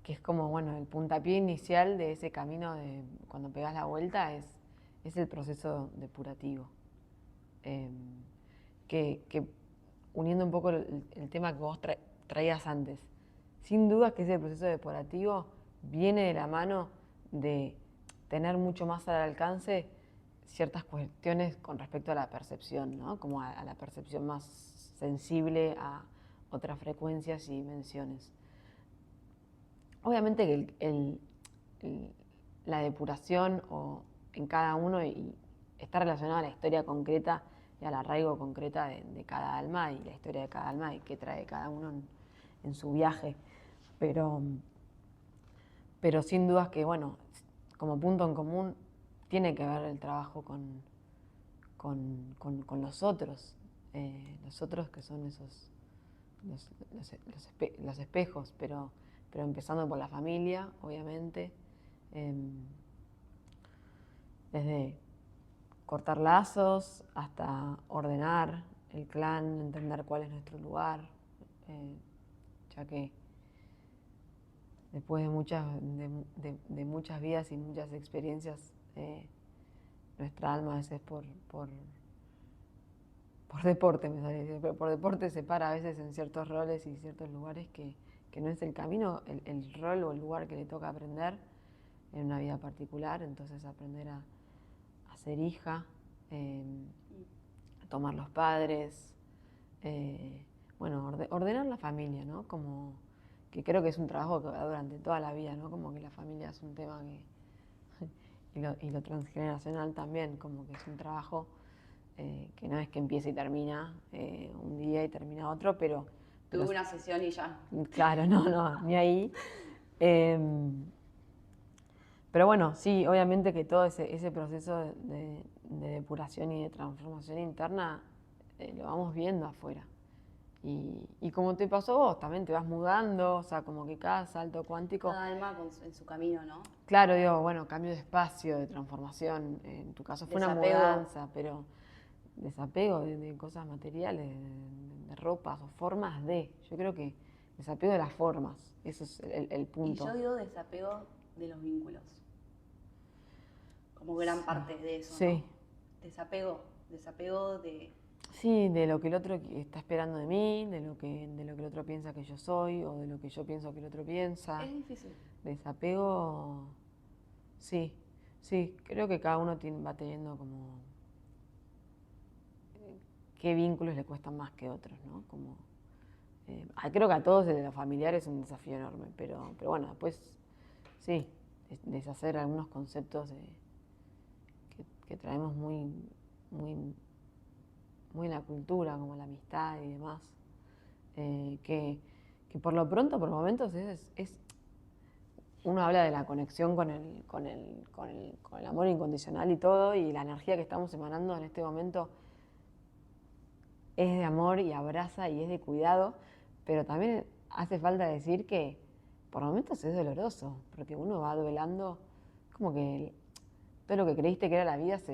que es como, bueno, el puntapié inicial de ese camino de cuando pegas la vuelta, es el proceso depurativo. Que uniendo un poco el tema que vos traías antes, sin duda que ese proceso depurativo viene de la mano de tener mucho más al alcance ciertas cuestiones con respecto a la percepción, ¿no? Como a la percepción más sensible a otras frecuencias y dimensiones. Obviamente que la depuración en cada uno y está relacionada a la historia concreta y al arraigo concreta de cada alma y la historia de cada alma y qué trae cada uno en su viaje. Pero sin dudas que, bueno, como punto en común tiene que ver el trabajo con los otros que son los espejos, pero empezando por la familia, obviamente, desde cortar lazos hasta ordenar el clan, entender cuál es nuestro lugar, ya que después de muchas vidas y muchas experiencias, nuestra alma a veces por deporte, me sale decir, pero por deporte se para a veces en ciertos roles y ciertos lugares que no es el camino, el rol o el lugar que le toca aprender en una vida particular. Entonces aprender a ser hija, a tomar los padres, bueno, ordenar la familia, ¿no? Como que creo que es un trabajo que va durante toda la vida, ¿no? Como que la familia es un tema y lo transgeneracional también, como que es un trabajo que no es que empiece y termina un día y termina otro, pero Tuve una sesión y ya. claro, no, ni ahí. Pero bueno, sí, obviamente que todo ese proceso de depuración y de transformación interna lo vamos viendo afuera. Y como te pasó a vos, también te vas mudando, o sea, como que cada salto cuántico. Cada alma en su camino, ¿no? Claro, digo, bueno, cambio de espacio, de transformación. En tu caso fue Desapego. una mudanza, pero desapego de cosas materiales, de ropas o formas de. Yo creo que desapego de las formas, eso es el Y punto. yo digo desapego de los vínculos. Como gran parte de eso, Sí. ¿no? Desapego de... Sí, de lo que el otro está esperando de mí, de lo que el otro piensa que yo soy, o de lo que yo pienso que el otro piensa. Es difícil. Desapego, sí, creo que cada uno va teniendo como qué vínculos le cuestan más que otros, ¿no? Como, creo que a todos desde los familiares es un desafío enorme, pero bueno, después sí, deshacer algunos conceptos que traemos muy en la cultura, como la amistad y demás, que por lo pronto, por momentos, uno habla de la conexión con el amor incondicional y todo, y la energía que estamos emanando en este momento es de amor y abraza y es de cuidado, pero también hace falta decir que por momentos es doloroso, porque uno va duelando, como que todo lo que creíste que era la vida se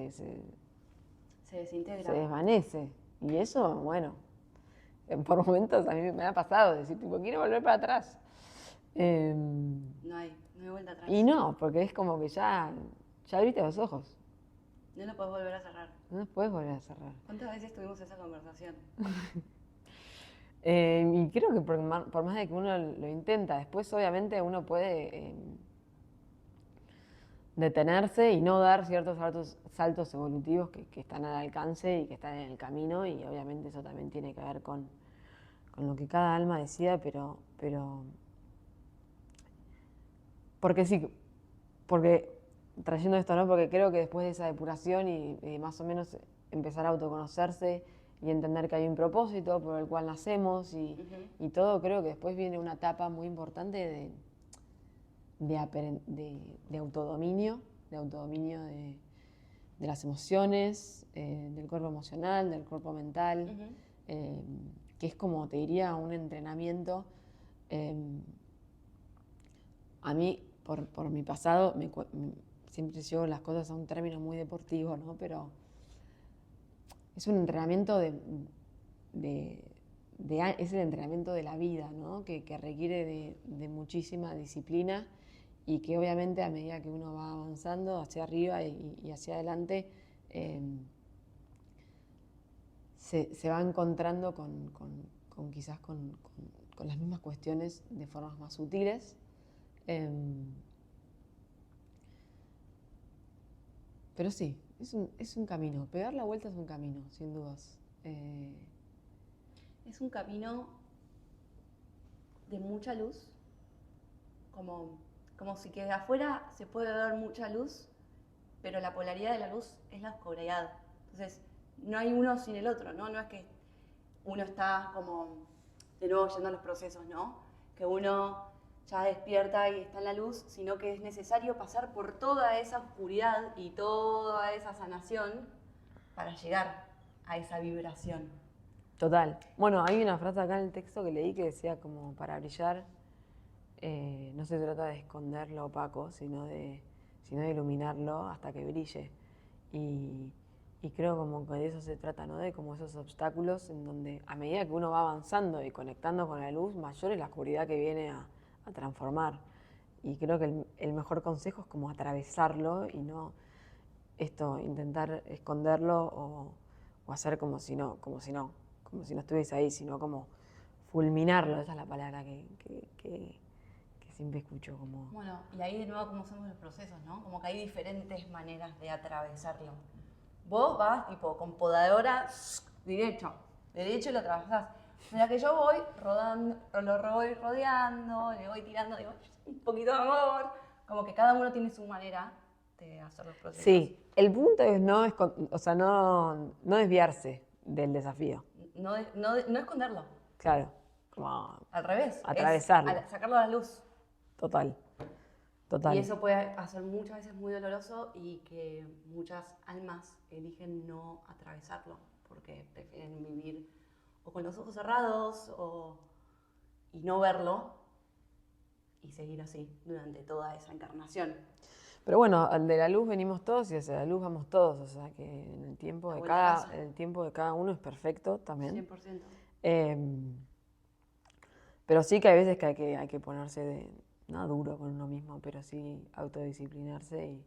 desintegra. Se desvanece. Y eso, bueno, por momentos a mí me ha pasado, decir, tipo, quiero volver para atrás. No hay vuelta atrás. Y no, porque es como que ya abriste los ojos. No lo puedes volver a cerrar. No los puedes volver a cerrar. ¿Cuántas veces tuvimos esa conversación? Y creo que por más de que uno lo intenta, después obviamente uno puede detenerse y no dar ciertos saltos evolutivos que están al alcance y que están en el camino, y obviamente eso también tiene que ver con lo que cada alma decida, pero porque sí, porque trayendo esto, ¿no? Porque creo que después de esa depuración y más o menos empezar a autoconocerse y entender que hay un propósito por el cual nacemos y todo, creo que después viene una etapa muy importante de autodominio, de las emociones, del cuerpo emocional, del cuerpo mental, que es como, te diría, un entrenamiento. A mí, por mi pasado, siempre llevo las cosas a un término muy deportivo, ¿no? Pero es un entrenamiento es el entrenamiento de la vida, ¿no? Que requiere de muchísima disciplina y que obviamente a medida que uno va avanzando hacia arriba y hacia adelante, se va encontrando quizás con las mismas cuestiones de formas más sutiles. Pero sí, es un camino. Pegar la vuelta es un camino, sin dudas. Es un camino de mucha luz, como si que de afuera se puede ver mucha luz, pero la polaridad de la luz es la oscuridad. Entonces, no hay uno sin el otro, ¿no? No es que uno está como, de nuevo yendo a los procesos, ¿no? Que uno ya despierta y está en la luz, sino que es necesario pasar por toda esa oscuridad y toda esa sanación para llegar a esa vibración. Total. Bueno, hay una frase acá en el texto que leí que decía como para brillar no se trata de esconder lo opaco, sino de iluminarlo hasta que brille. Y creo como que de eso se trata, ¿no? De como esos obstáculos en donde a medida que uno va avanzando y conectando con la luz, mayor es la oscuridad que viene a transformar. Y creo que el mejor consejo es como atravesarlo y no intentar esconderlo o hacer como si no estuviese ahí, sino como fulminarlo. Esa es la palabra que siempre escucho. Bueno, y ahí de nuevo como somos los procesos, ¿no? Como que hay diferentes maneras de atravesarlo. Vos vas tipo con podadora derecho lo trabajás. En la que yo voy rodando, lo voy rodeando, le voy tirando, digo, un poquito de amor. Como que cada uno tiene su manera de hacer los procesos. Sí, el punto es no desviarse del desafío. No esconderlo. Claro, como Al revés. atravesarlo. Es sacarlo a la luz. Total, total. Y eso puede hacer muchas veces muy doloroso y que muchas almas eligen no atravesarlo porque prefieren vivir o con los ojos cerrados y no verlo y seguir así durante toda esa encarnación. Pero bueno, de la luz venimos todos y hacia la luz vamos todos, o sea que en el tiempo el tiempo de cada uno es perfecto también. 100%. Pero sí que hay veces que hay que ponerse no duro con uno mismo, pero sí autodisciplinarse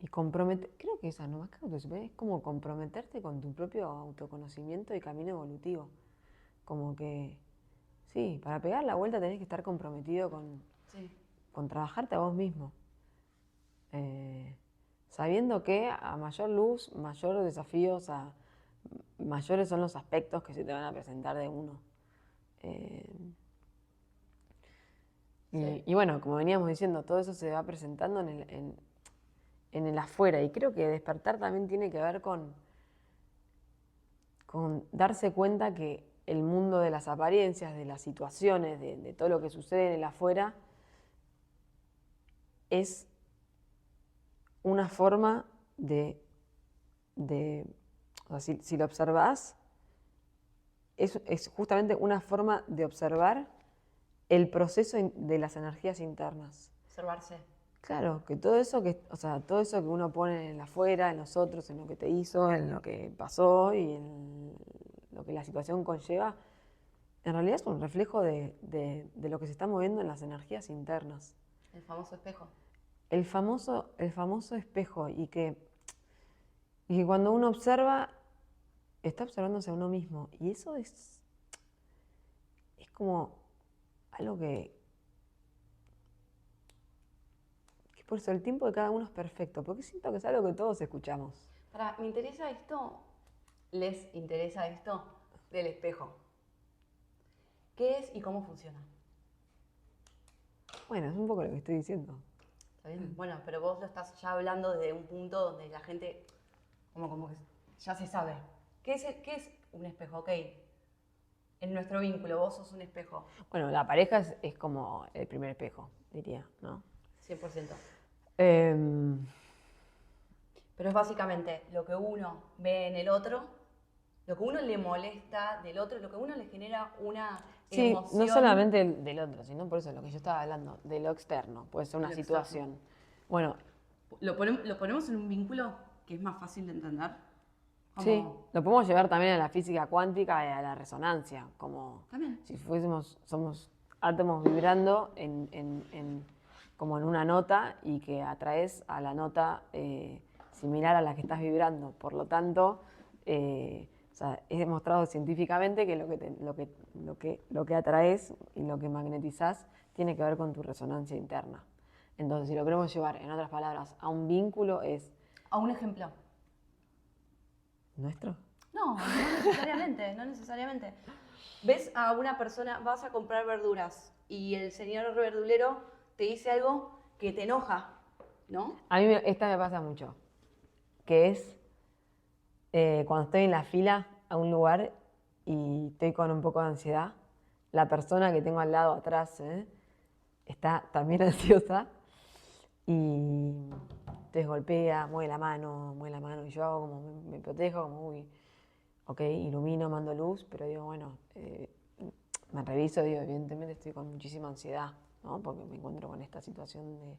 y comprometer. Creo que esa no más que autodisciplina, es como comprometerte con tu propio autoconocimiento y camino evolutivo. Como que, sí, para pegar la vuelta tenés que estar comprometido con trabajarte a vos mismo. Sabiendo que a mayor luz, mayor desafíos, mayores son los aspectos que se te van a presentar de uno. Y bueno, como veníamos diciendo, todo eso se va presentando en el afuera. Y creo que despertar también tiene que ver con darse cuenta que el mundo de las apariencias, de las situaciones, de todo lo que sucede en el afuera, es una forma o sea, si lo observás, es justamente una forma de observar el proceso de las energías internas. Observarse. Claro, que todo eso todo eso que uno pone en el afuera, en los otros, en lo que te hizo, en lo que pasó y en lo que la situación conlleva, en realidad es un reflejo de lo que se está moviendo en las energías internas. El famoso espejo. El famoso espejo y que cuando uno observa, está observándose a uno mismo. Y eso es como algo que por eso el tiempo de cada uno es perfecto, porque siento que es algo que todos escuchamos. Me interesa esto, les interesa esto del espejo. ¿Qué es y cómo funciona? Bueno, es un poco lo que estoy diciendo. ¿Está bien? Bueno, pero vos lo estás ya hablando desde un punto donde la gente como que ya se sabe. ¿Qué es un espejo? Ok, en nuestro vínculo vos sos un espejo. Bueno, la pareja es como el primer espejo, diría, ¿no? 100%. Pero es básicamente lo que uno ve en el otro, lo que uno le molesta del otro, lo que uno le genera una emoción. Sí, no solamente del otro, sino por eso lo que yo estaba hablando, de lo externo, puede ser una situación. Externo. Bueno. ¿Lo ponemos en un vínculo que es más fácil de entender? Sí, lo podemos llevar también a la física cuántica y a la resonancia, como ¿También? si somos átomos vibrando como en una nota y que atraes a la nota similar a la que estás vibrando. Por lo tanto, es demostrado científicamente que lo que atraes y lo que magnetizás tiene que ver con tu resonancia interna. Entonces, si lo queremos llevar, en otras palabras, a un vínculo es... A un ejemplo. ¿Nuestro? No necesariamente. Ves a una persona, vas a comprar verduras y el señor verdulero te dice algo que te enoja, ¿no? A mí esta me pasa mucho, que es cuando estoy en la fila a un lugar y estoy con un poco de ansiedad, la persona que tengo al lado atrás está también ansiosa y entonces golpea, mueve la mano y yo hago como me protejo, como uy, ok, ilumino, mando luz, pero digo, bueno, me reviso, digo, evidentemente estoy con muchísima ansiedad, ¿no? Porque me encuentro con esta situación de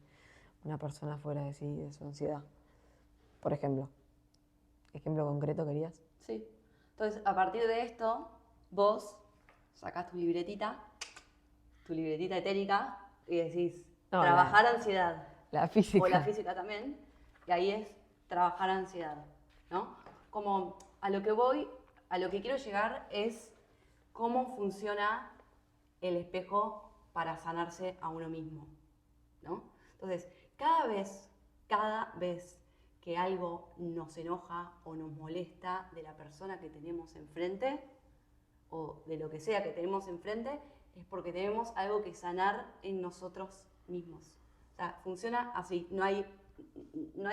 una persona fuera de sí, de su ansiedad. Por ejemplo. ¿Ejemplo concreto querías? Sí. Entonces, a partir de esto, vos sacás tu libretita etérica y decís, trabajar ansiedad. La física. O la física también. Y ahí es trabajar ansiedad, ¿no? Como a lo que quiero llegar es cómo funciona el espejo para sanarse a uno mismo, ¿no? Entonces, cada vez que algo nos enoja o nos molesta de la persona que tenemos enfrente, o de lo que sea que tenemos enfrente, es porque tenemos algo que sanar en nosotros mismos. O sea, funciona así, no hay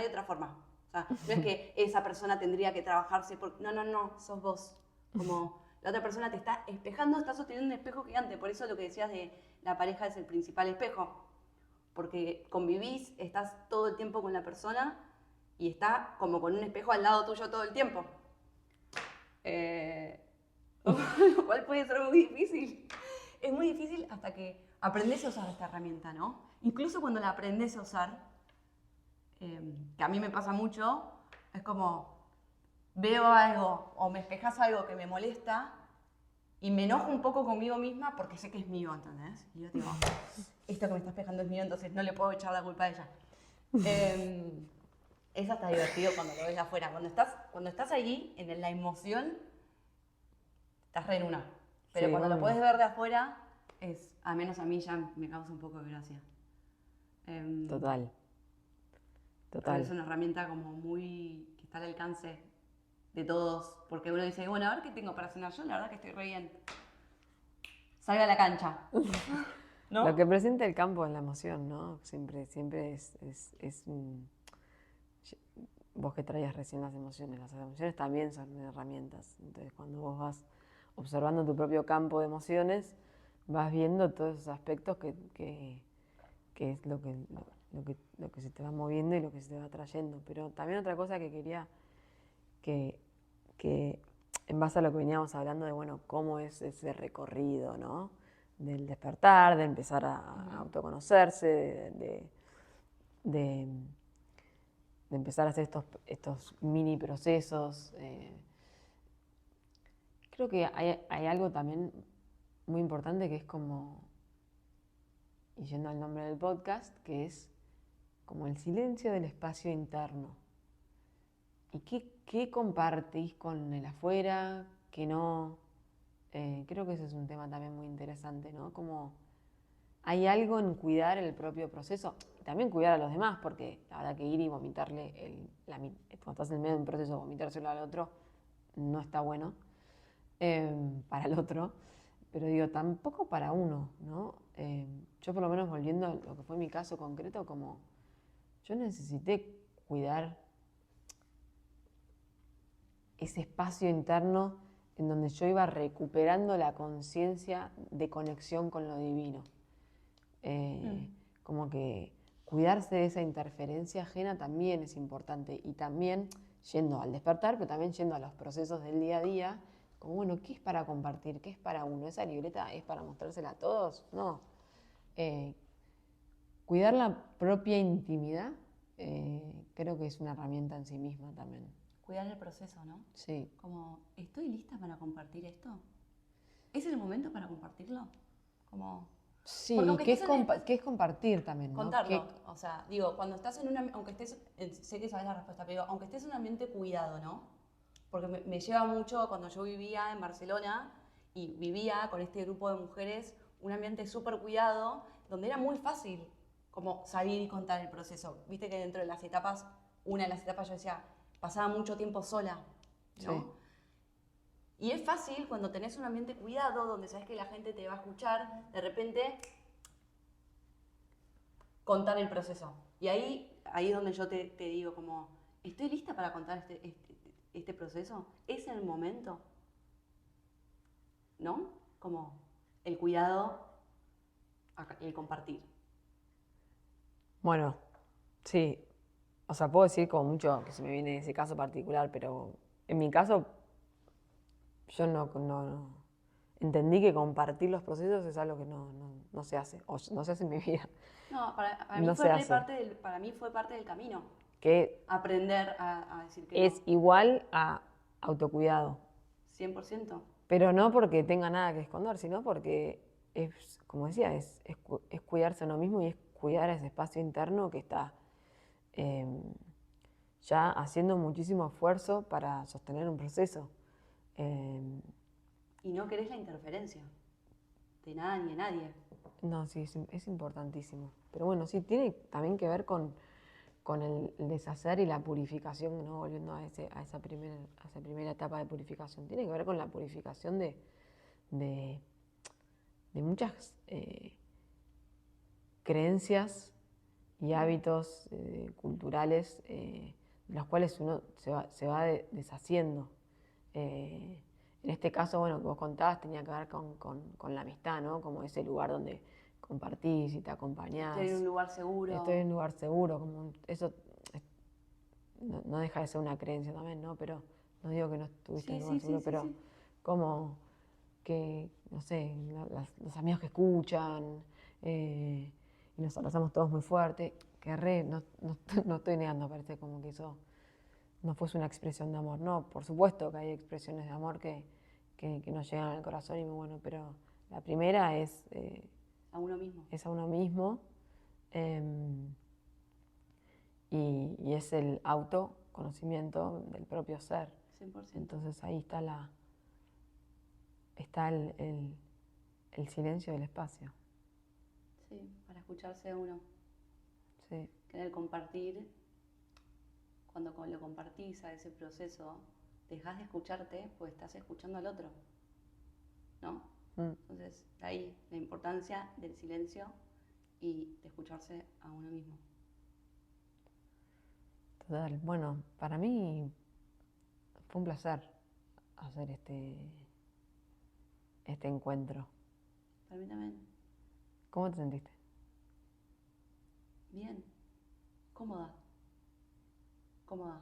otra forma. O sea, no es que esa persona tendría que trabajarse porque... No, sos vos. Como la otra persona te está espejando, está sosteniendo un espejo gigante. Por eso lo que decías de la pareja es el principal espejo. Porque convivís, estás todo el tiempo con la persona y está como con un espejo al lado tuyo todo el tiempo. Lo cual puede ser muy difícil. Es muy difícil hasta que aprendes a usar esta herramienta, ¿no? Incluso cuando la aprendes a usar, que a mí me pasa mucho, es como veo algo o me espejas algo que me molesta y me enojo un poco conmigo misma porque sé que es mío, ¿entendés? Y yo digo, esto que me está espejando es mío, entonces no le puedo echar la culpa a ella. Es hasta divertido cuando lo ves de afuera. Cuando estás allí, en la emoción, estás re en una. Pero Sí, cuando lo obvio. puedes ver de afuera, al menos a mí ya me causa un poco de gracia. Total. Creo que Total. es una herramienta como muy que está al alcance de todos. Porque uno dice, bueno, a ver qué tengo para cenar. Yo la verdad que estoy re bien. Salga a la cancha. ¿No? Lo que presenta el campo es la emoción, ¿no? Siempre es vos que traías recién las emociones también son herramientas. Entonces, cuando vos vas observando tu propio campo de emociones, vas viendo todos esos aspectos que es lo que se te va moviendo y lo que se te va trayendo. Pero también otra cosa que quería que en base a lo que veníamos hablando de, bueno, cómo es ese recorrido, ¿no? Del despertar, de empezar a autoconocerse, de empezar a hacer estos mini procesos. Creo que hay algo también muy importante que es como, y yendo al nombre del podcast, que es como el silencio del espacio interno. ¿Y qué compartís con el afuera? ¿Qué no? Creo que ese es un tema también muy interesante, ¿no? Como hay algo en cuidar el propio proceso, y también cuidar a los demás, porque la verdad que ir y vomitarle, cuando estás en medio de un proceso, vomitárselo al otro, no está bueno para el otro, pero digo, tampoco para uno, ¿no? Yo por lo menos volviendo a lo que fue mi caso concreto, como yo necesité cuidar ese espacio interno en donde yo iba recuperando la conciencia de conexión con lo divino. Como que cuidarse de esa interferencia ajena también es importante, y también yendo al despertar, pero también yendo a los procesos del día a día, como bueno, ¿qué es para compartir? ¿Qué es para uno? ¿Esa libreta es para mostrársela a todos? No. Cuidar la propia intimidad creo que es una herramienta en sí misma también. Cuidar el proceso, ¿no? Sí. Como, ¿estoy lista para compartir esto? ¿Es el momento para compartirlo? Como... Sí, Porque y aunque qué estés qué es compartir también, ¿no? contarlo. O sea, digo, cuando estás en una... Aunque estés... Sé que sabes la respuesta, pero aunque estés en un ambiente cuidado, ¿no? Porque me lleva mucho cuando yo vivía en Barcelona y vivía con este grupo de mujeres, un ambiente súper cuidado, donde era muy fácil como salir y contar el proceso. Viste que dentro de las etapas, una de las etapas yo decía, pasaba mucho tiempo sola, ¿no? Sí. Y es fácil cuando tenés un ambiente cuidado, donde sabes que la gente te va a escuchar, de repente contar el proceso. Y ahí es donde yo te digo como, ¿estoy lista para contar este proceso? ¿Es el momento? ¿No? Como el cuidado y el compartir. Bueno, sí. O sea, puedo decir como mucho que se me viene ese caso particular, pero en mi caso yo no entendí que compartir los procesos es algo que no se hace, o no se hace en mi vida. No, para mí No se hace. para mí fue parte del camino. Que Aprender a decir que es igual a autocuidado. 100%. Pero no porque tenga nada que esconder, sino porque es, como decía, es cuidarse a uno mismo y es cuidar ese espacio interno que está ya haciendo muchísimo esfuerzo para sostener un proceso. Y no querés la interferencia de nada ni de nadie. No, sí, es importantísimo. Pero bueno, sí, tiene también que ver con el deshacer y la purificación, ¿no? Volviendo a esa primera etapa de purificación. Tiene que ver con la purificación de de, de muchas creencias y hábitos culturales de los cuales uno se va deshaciendo. En este caso, bueno, que vos contabas, tenía que ver con la amistad, ¿no? Como ese lugar donde compartís y te acompañás. Estoy en un lugar seguro. Estoy en un lugar seguro, eso no deja de ser una creencia también, ¿no? Pero no digo que no estuviste en un lugar seguro, pero como que, no sé, los amigos que escuchan, y nos abrazamos todos muy fuerte, que no estoy negando, parece como que eso no fuese una expresión de amor. No, por supuesto que hay expresiones de amor que nos llegan al corazón y muy bueno, pero la primera es a uno mismo. Es a uno mismo, y es el autoconocimiento del propio ser. 100%. Entonces ahí está el silencio del espacio. Sí, para escucharse a uno. Sí. Querer compartir, cuando lo compartís a ese proceso, dejás de escucharte, pues estás escuchando al otro, ¿no? Entonces, de ahí la importancia del silencio y de escucharse a uno mismo. Total. Bueno, para mí fue un placer hacer este encuentro. Para mí también. ¿Cómo te sentiste? Bien. Cómoda. Cómoda.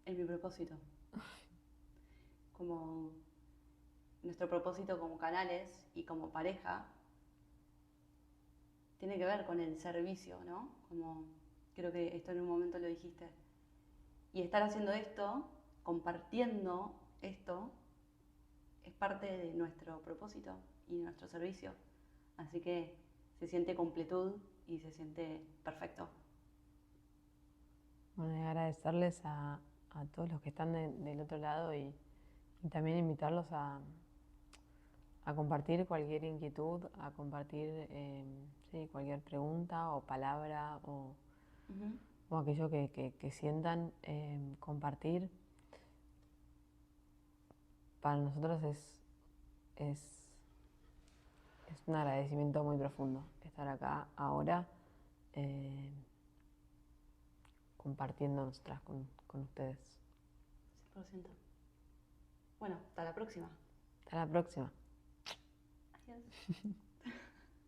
En mi propósito. Como nuestro propósito como canales y como pareja tiene que ver con el servicio, ¿no? Como creo que esto en un momento lo dijiste. Y estar haciendo esto, compartiendo esto, es parte de nuestro propósito y nuestro servicio. Así que se siente completud y se siente perfecto. Bueno, y agradecerles a todos los que están del otro lado y también invitarlos a compartir cualquier inquietud, a compartir sí, cualquier pregunta o palabra o aquello que sientan compartir. Para nosotros es un agradecimiento muy profundo estar acá ahora compartiendo nosotras con ustedes. 100%. Bueno, hasta la próxima. Hasta la próxima. Adiós.